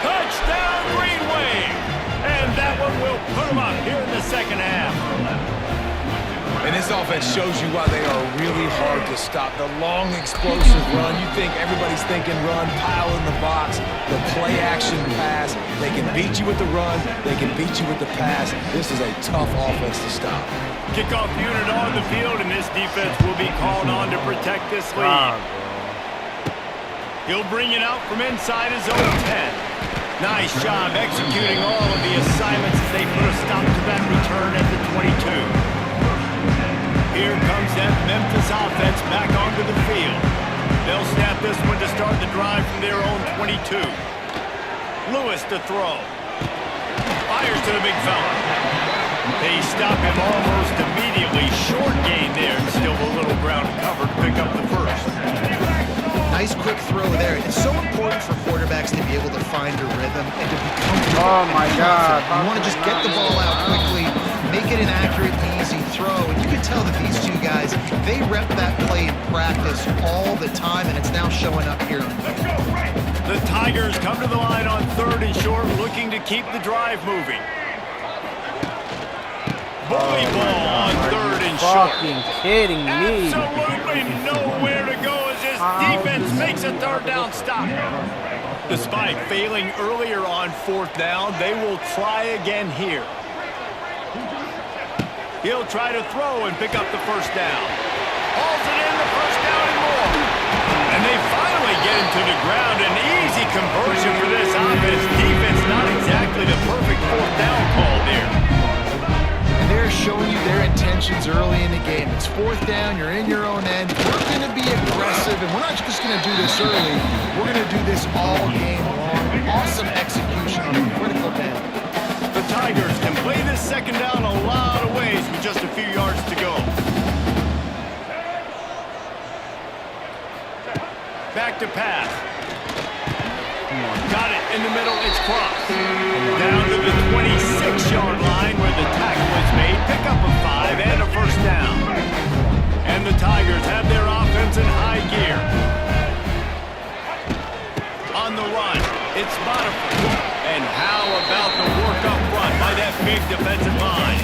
Touchdown, Green Wave. And that one will put him up here in the second half. And this offense shows you why they are really hard to stop. The long, explosive run. You think everybody's thinking run, pile in the box, the play-action pass. They can beat you with the run. They can beat you with the pass. This is a tough offense to stop. Kickoff unit on the field, and this defense will be called on to protect this lead. He'll bring it out from inside his own 10. Nice job executing all of the assignments as they put a stop to that return at the 22. Here comes that Memphis offense back onto the field. They'll snap this one to start the drive from their own 22. Lewis to throw. Fires to the big fella. They stop him almost immediately. Short gain there. Still a little ground cover to pick up the first. Nice quick throw there. It's so important for quarterbacks to be able to find a rhythm and to be comfortable. Oh my God. You want to just get the ball out quickly, make it an accurate, easy throw. And you can tell that these two guys, they rep that play in practice all the time, and it's now showing up here. The Tigers come to the line on third and short, looking to keep the drive moving. Bully ball on third and short. Fucking kidding me. Absolutely nowhere to go as this defense makes a third down stop. Despite failing earlier on fourth down, they will try again here. He'll try to throw and pick up the first down. Hauls it in, the first down and more. And they finally get him to the ground. An easy conversion for this offense. Defense not exactly the perfect fourth down call there. And they're showing you their intentions early in the game. It's fourth down, you're in your own end. We're going to be aggressive, and we're not just going to do this early. We're going to do this all game long. Awesome execution on a critical down. The Tigers can play this second down a lot of ways with just a few yards to go. Back to pass. Got it in the middle. It's crossed. Down to the 26-yard line where the tackle is made. Pick up a 5 and a first down. And the Tigers have their offense in high gear. On the run, it's Boniface. And how about the work up front by that big defensive line?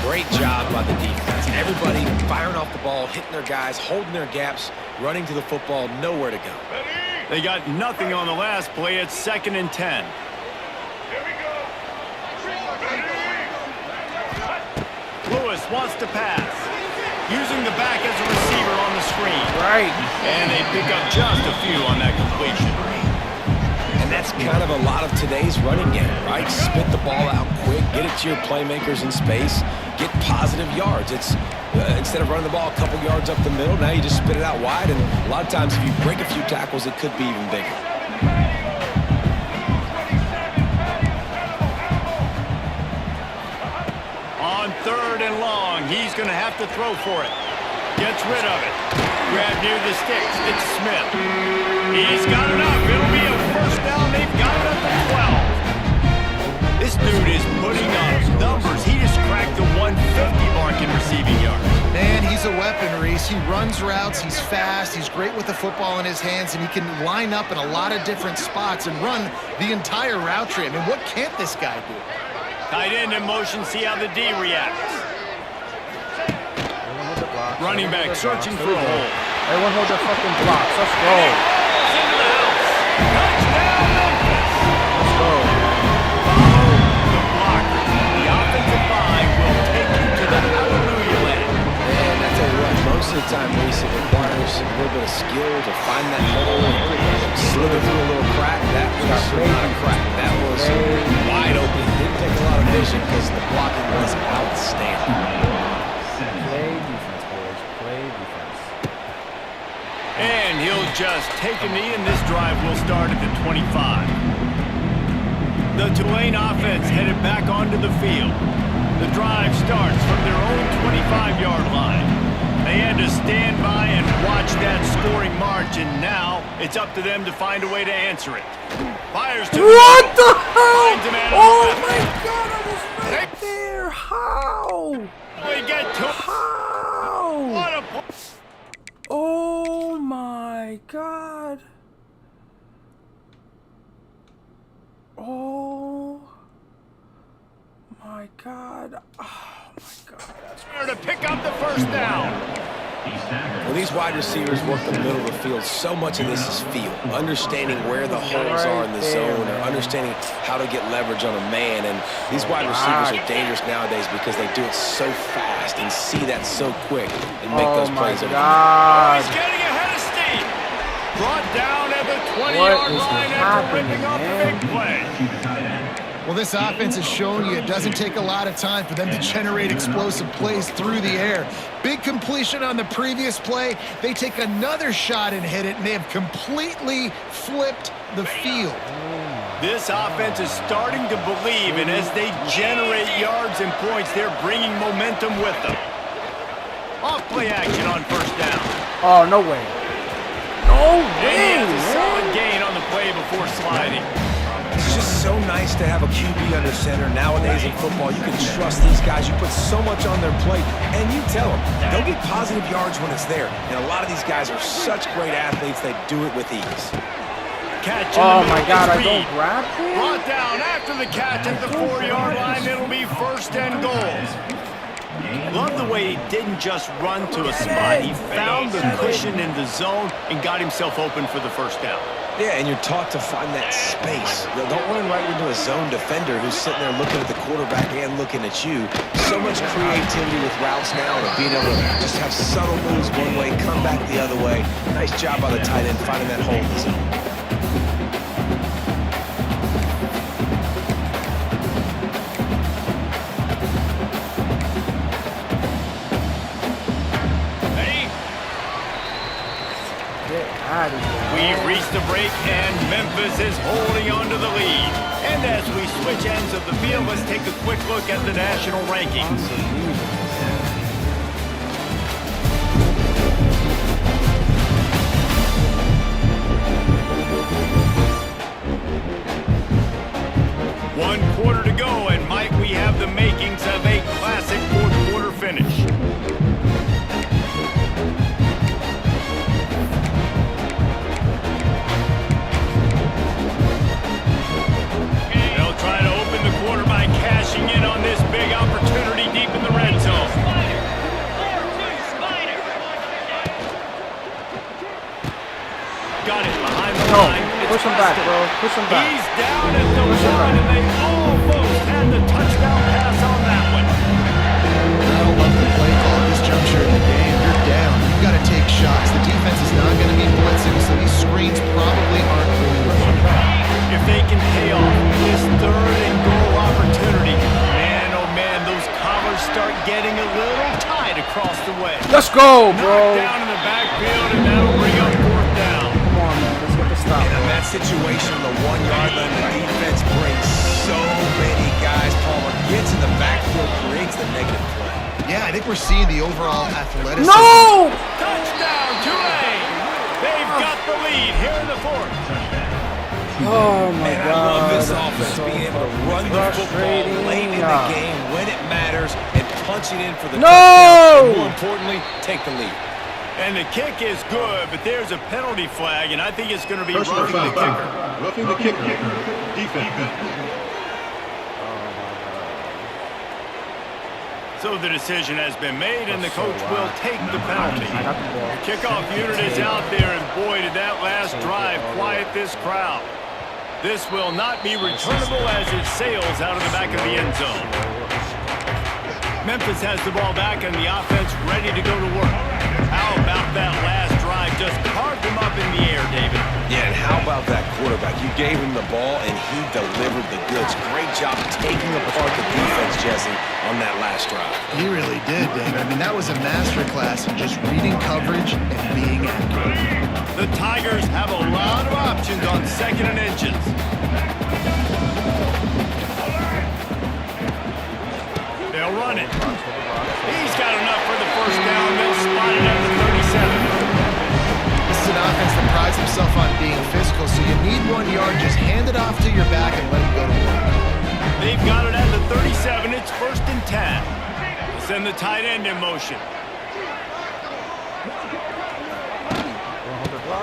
Great job by the defense. Everybody firing off the ball, hitting their guys, holding their gaps, running to the football, nowhere to go. They got nothing on the last play. It's 2nd and 10. Lewis wants to pass. Using the back as a receiver on the screen. Right. And they pick up just a few on that completion. And that's kind of a lot of today's running game, right? Spit the ball out quick, get it to your playmakers in space, get positive yards. It's instead of running the ball a couple yards up the middle, now you just spit it out wide, and a lot of times if you break a few tackles, it could be even bigger. On 3rd and long, he's going to have to throw for it. Gets rid of it. Grab near the sticks. It's Smith. He's got enough. It'll be a first down. They've got it up to 12. This dude is putting up numbers. He just cracked the 150 mark in receiving yards. Man, he's a weapon, Reese. He runs routes. He's fast. He's great with the football in his hands, and he can line up in a lot of different spots and run the entire route tree. I mean, what can't this guy do? Tight end in motion. See how the D reacts. Running back searching for a hole. Everyone hold their fucking blocks. Let's go. Into the house. Touchdown, Memphis. Let's go. Follow the blocker. The offensive line will take you to the hallelujah land. And I tell you what, most of the time, Reese, it requires a little bit of skill to find that hole and slither through a little crack. That was not a crack. That was wide open. Didn't take a lot of vision because the blocking was outstanding. Play defense, boys. Play defense. And he'll just take a knee, and this drive will start at the 25. The Tulane offense headed back onto the field. The drive starts from their own 25-yard line. They had to stand by and watch that scoring march, and now it's up to them to find a way to answer it. Fires to What the hell? Finds a man on Oh the my left. God, I was right there. How? We get to How? what a Oh my God. Oh my God. Oh my God. That's to pick up the first down. When these wide receivers work the middle of the field, so much of this is feel. Understanding where the holes are in the zone, or understanding how to get leverage on a man. And these wide receivers are dangerous nowadays because they do it so fast and see that so quick and make those plays. Oh my God. He's getting ahead of steam. Brought down at the What 20-yard is line after happening, ripping off the man? big play. Well, this offense has shown you it doesn't take a lot of time for them to generate explosive plays through the air. Big completion on the previous play. They take another shot and hit it, and they have completely flipped the field. This offense is starting to believe, and as they generate yards and points, they're bringing momentum with them. Off play action on first down. Oh, no way. No And he way, has a solid man. gain on the play before sliding. It's just so nice to have a QB under center. Nowadays in football, you can trust these guys. You put so much on their plate, and you tell them they'll get positive yards when it's there. And a lot of these guys are such great athletes, they do it with ease. Catch in Oh the my middle. God, I It's don't Reed. grab him. Brought down after the catch at the 4-yard line. It'll be first and goal. Love the way he didn't just run to a spot. He found the cushion in the zone and got himself open for the first down. Yeah, and you're taught to find that space. You know, don't run right into a zone defender who's sitting there looking at the quarterback and looking at you. So much creativity with routes now, and being able to just have subtle moves one way, come back the other way. Nice job by the tight end finding that hole in the zone. We've reached the break, and Memphis is holding on to the lead. And as we switch ends of the field, let's take a quick look at the national rankings. No, line. It's push him back, busted. bro. Push him back. He's down at the Push him 1, back. and they almost had the touchdown pass on that one. I don't love the play call at this juncture in the game. You're down. You've got to take shots. The defense is not going to be blitzing, so these screens probably aren't going to work. If they can pay off this 3rd and goal opportunity, man, oh man, those collars start getting a little tight across the way. Let's go, Knocked bro. down in the backfield, and that'll bring up 4th down. Come on, man. Let's get the stop. And in that situation, the 1-yard line, the defense brings so many guys. Palmer gets in the backfield, creates the negative play. Yeah, I think we're seeing the overall athleticism. No! Touchdown, Tulane! They've got the lead here in the 4th. Oh, my And God. I love this offense So being able to run the football frustrating. late in the game when it matters and punch it in for the No! touchdown. And more importantly, take the lead. And the kick is good, but there's a penalty flag, and I think it's going to be Personal roughing the foul. kicker. Roughing the kicker. Defense. So the decision has been made, and the coach will take the penalty. I got the ball. The kickoff unit is out there, and boy, did that last drive quiet this crowd. This will not be returnable as it sails out of the back of the end zone. Memphis has the ball back, and the offense ready to go to work. How about that last drive? Just carved him up in the air, David. Yeah, and how about that quarterback? You gave him the ball, and he delivered the goods. Great job taking apart the defense, Jesse, on that last drive. He really did, David. I mean, that was a masterclass in just reading coverage and being accurate. The Tigers have a lot of options on 2nd and inches. They'll run it. He's got enough for the 1st down. They'll spot it at the 37. This is an offense that prides himself on being physical, so you need 1 yard. Just hand it off to your back and let him go to work. They've got it at the 37. It's 1st and 10. Send the tight end in motion.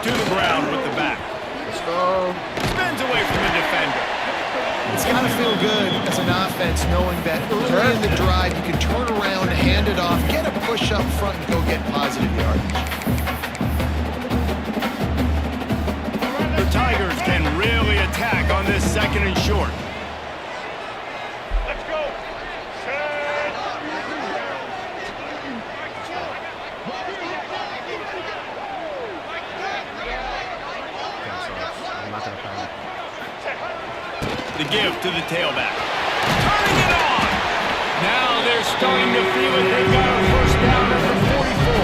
To the ground with the back. Let's go. Spins away from the defender. It's got to feel good as an offense knowing that early in the drive you can turn around, hand it off, get a push up front, and go get positive yardage. The Tigers can really attack on this 2nd and short. Let's go. I'm not going to panic. The give to the tailback. Turning it on. Now they're starting to feel it. They've got a 1st down at the 44.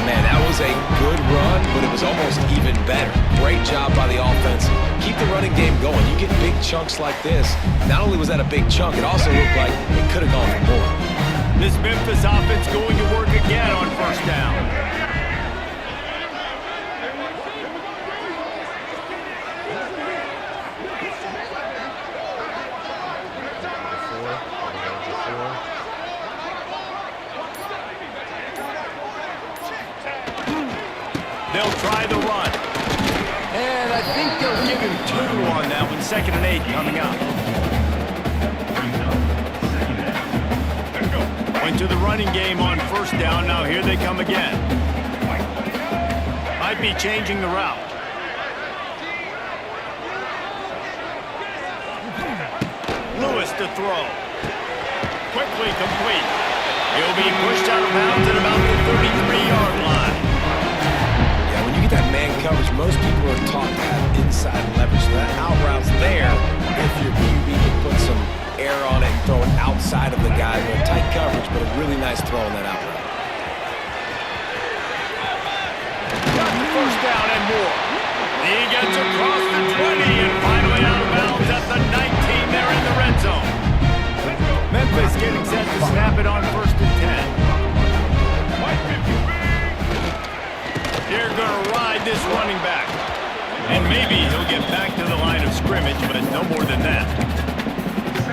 Man, that was a good run, but it was almost even better. Great job by the offense. Keep the running game going. You get big chunks like this. Not only was that a big chunk, it also looked like it could have gone for more. This Memphis offense going to work again on 1st down. They'll try the run. And I think they'll give him 2 on that one. 2nd and 8 coming up. Went to the running game on 1st down. Now here they come again. Might be changing the route. Lewis to throw. Quickly complete. He'll be pushed out of bounds at about the 33-yard line. Yeah, when you get that man coverage, most people are taught to have inside leverage. So that out route's there if your QB can put some air on it and throw it outside of the guy. But tight coverage, but a really nice throw on that out route. Got the 1st down and more. He gets across the 20 and finally out of bounds at the 19 there in the red zone. Memphis getting set to snap it on 1st and 10. They're going to ride this running back. And maybe he'll get back to the line of scrimmage, but no more than that.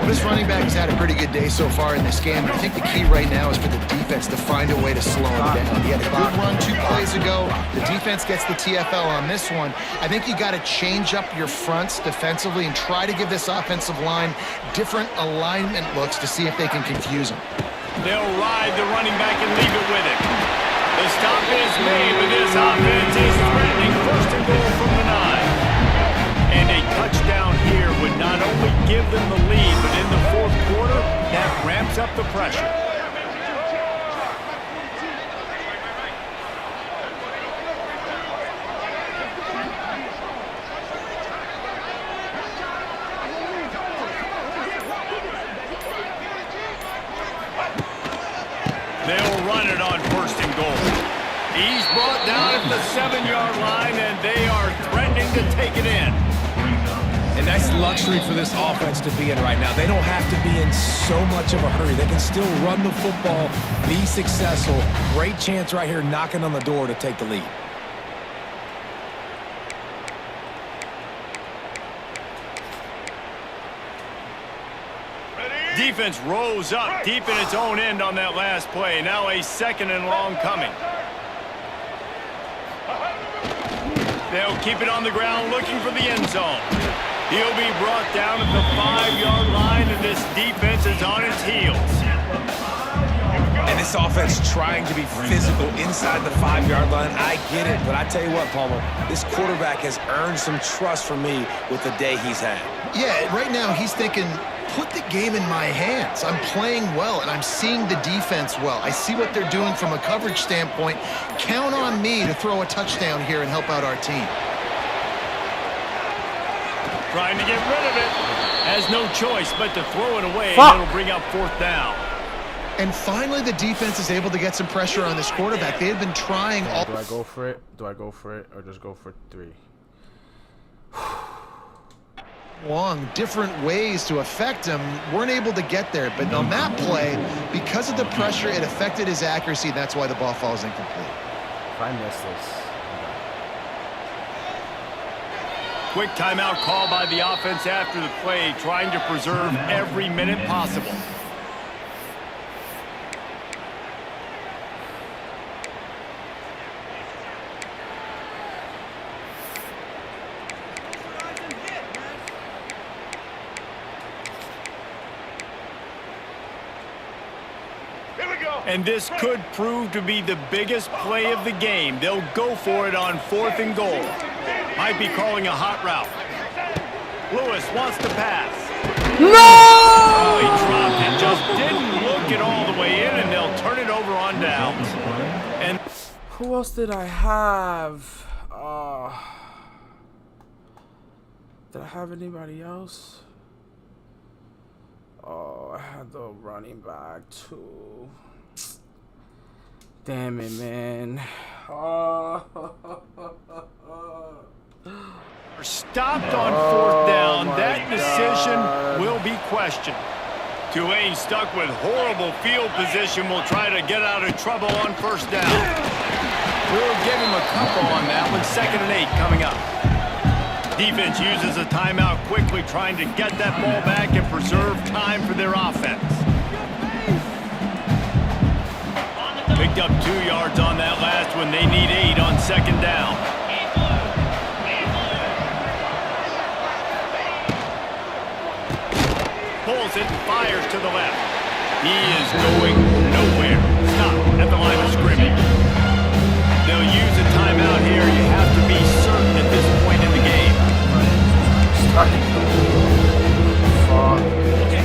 This running back has had a pretty good day so far in this game, but I think the key right now is for the defense to find a way to slow him down. He had a good run 2 plays ago. The defense gets the TFL on this one. I think you got to change up your fronts defensively and try to give this offensive line different alignment looks to see if they can confuse him. They'll ride the running back and leave it with it. The stop is made, but this offense is threatening 1st and goal from give them the lead, but in the fourth quarter, that ramps up the pressure. They'll run it on 1st and goal. He's brought down at the 7-yard line, and they are threatening to take it in. And that's luxury for this offense to be in right now. They don't have to be in so much of a hurry. They can still run the football, be successful. Great chance right here knocking on the door to take the lead. Defense rose up deep in its own end on that last play. Now a 2nd and long coming. They'll keep it on the ground looking for the end zone. He'll be brought down at the 5-yard line, and this defense is on its heels. And this offense trying to be physical inside the 5-yard line. I get it, but I tell you what, Palmer, this quarterback has earned some trust from me with the day he's had. Yeah, right now he's thinking, put the game in my hands. I'm playing well, and I'm seeing the defense well. I see what they're doing from a coverage standpoint. Count on me to throw a touchdown here and help out our team. Trying to get rid of it. Has no choice but to throw it away, Fuck. and it'll bring up 4th down. And finally, the defense is able to get some pressure on this quarterback. They had been trying all... Do I go for it? Do I go for it or just go for 3? Long, different ways to affect him. Weren't able to get there, but on that play, because of the pressure, it affected his accuracy, and that's why the ball falls incomplete. If I miss this. Quick timeout call by the offense after the play, trying to preserve every minute possible. And this could prove to be the biggest play of the game. They'll go for it on 4th and goal. Might be calling a hot route. Lewis wants to pass. No! Oh, he dropped it. Just didn't look it all the way in, and they'll turn it over on downs. And Who else did I have? Did I have anybody else? Oh, I had the running back too. Damn it, man. stopped on 4th down. That decision will be questioned. Tulane stuck with horrible field position will try to get out of trouble on 1st down. We'll give him a couple on that one. 2nd and 8 coming up. Defense uses a timeout quickly, trying to get that ball back and preserve time for their offense. Picked up 2 yards on that last one. They need 8 on 2nd down. Pulls it and fires to the left. He is going nowhere. Stop at the line of scrimmage. They'll use a timeout here. You have to be certain at this point in the game.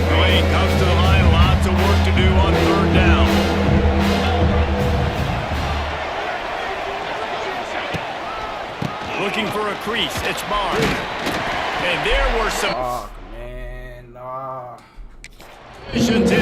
Tulane comes to the line. Lots of work to do on 3rd down. Looking for a crease. It's Barnes. And there were some... Fuck, man. Positions in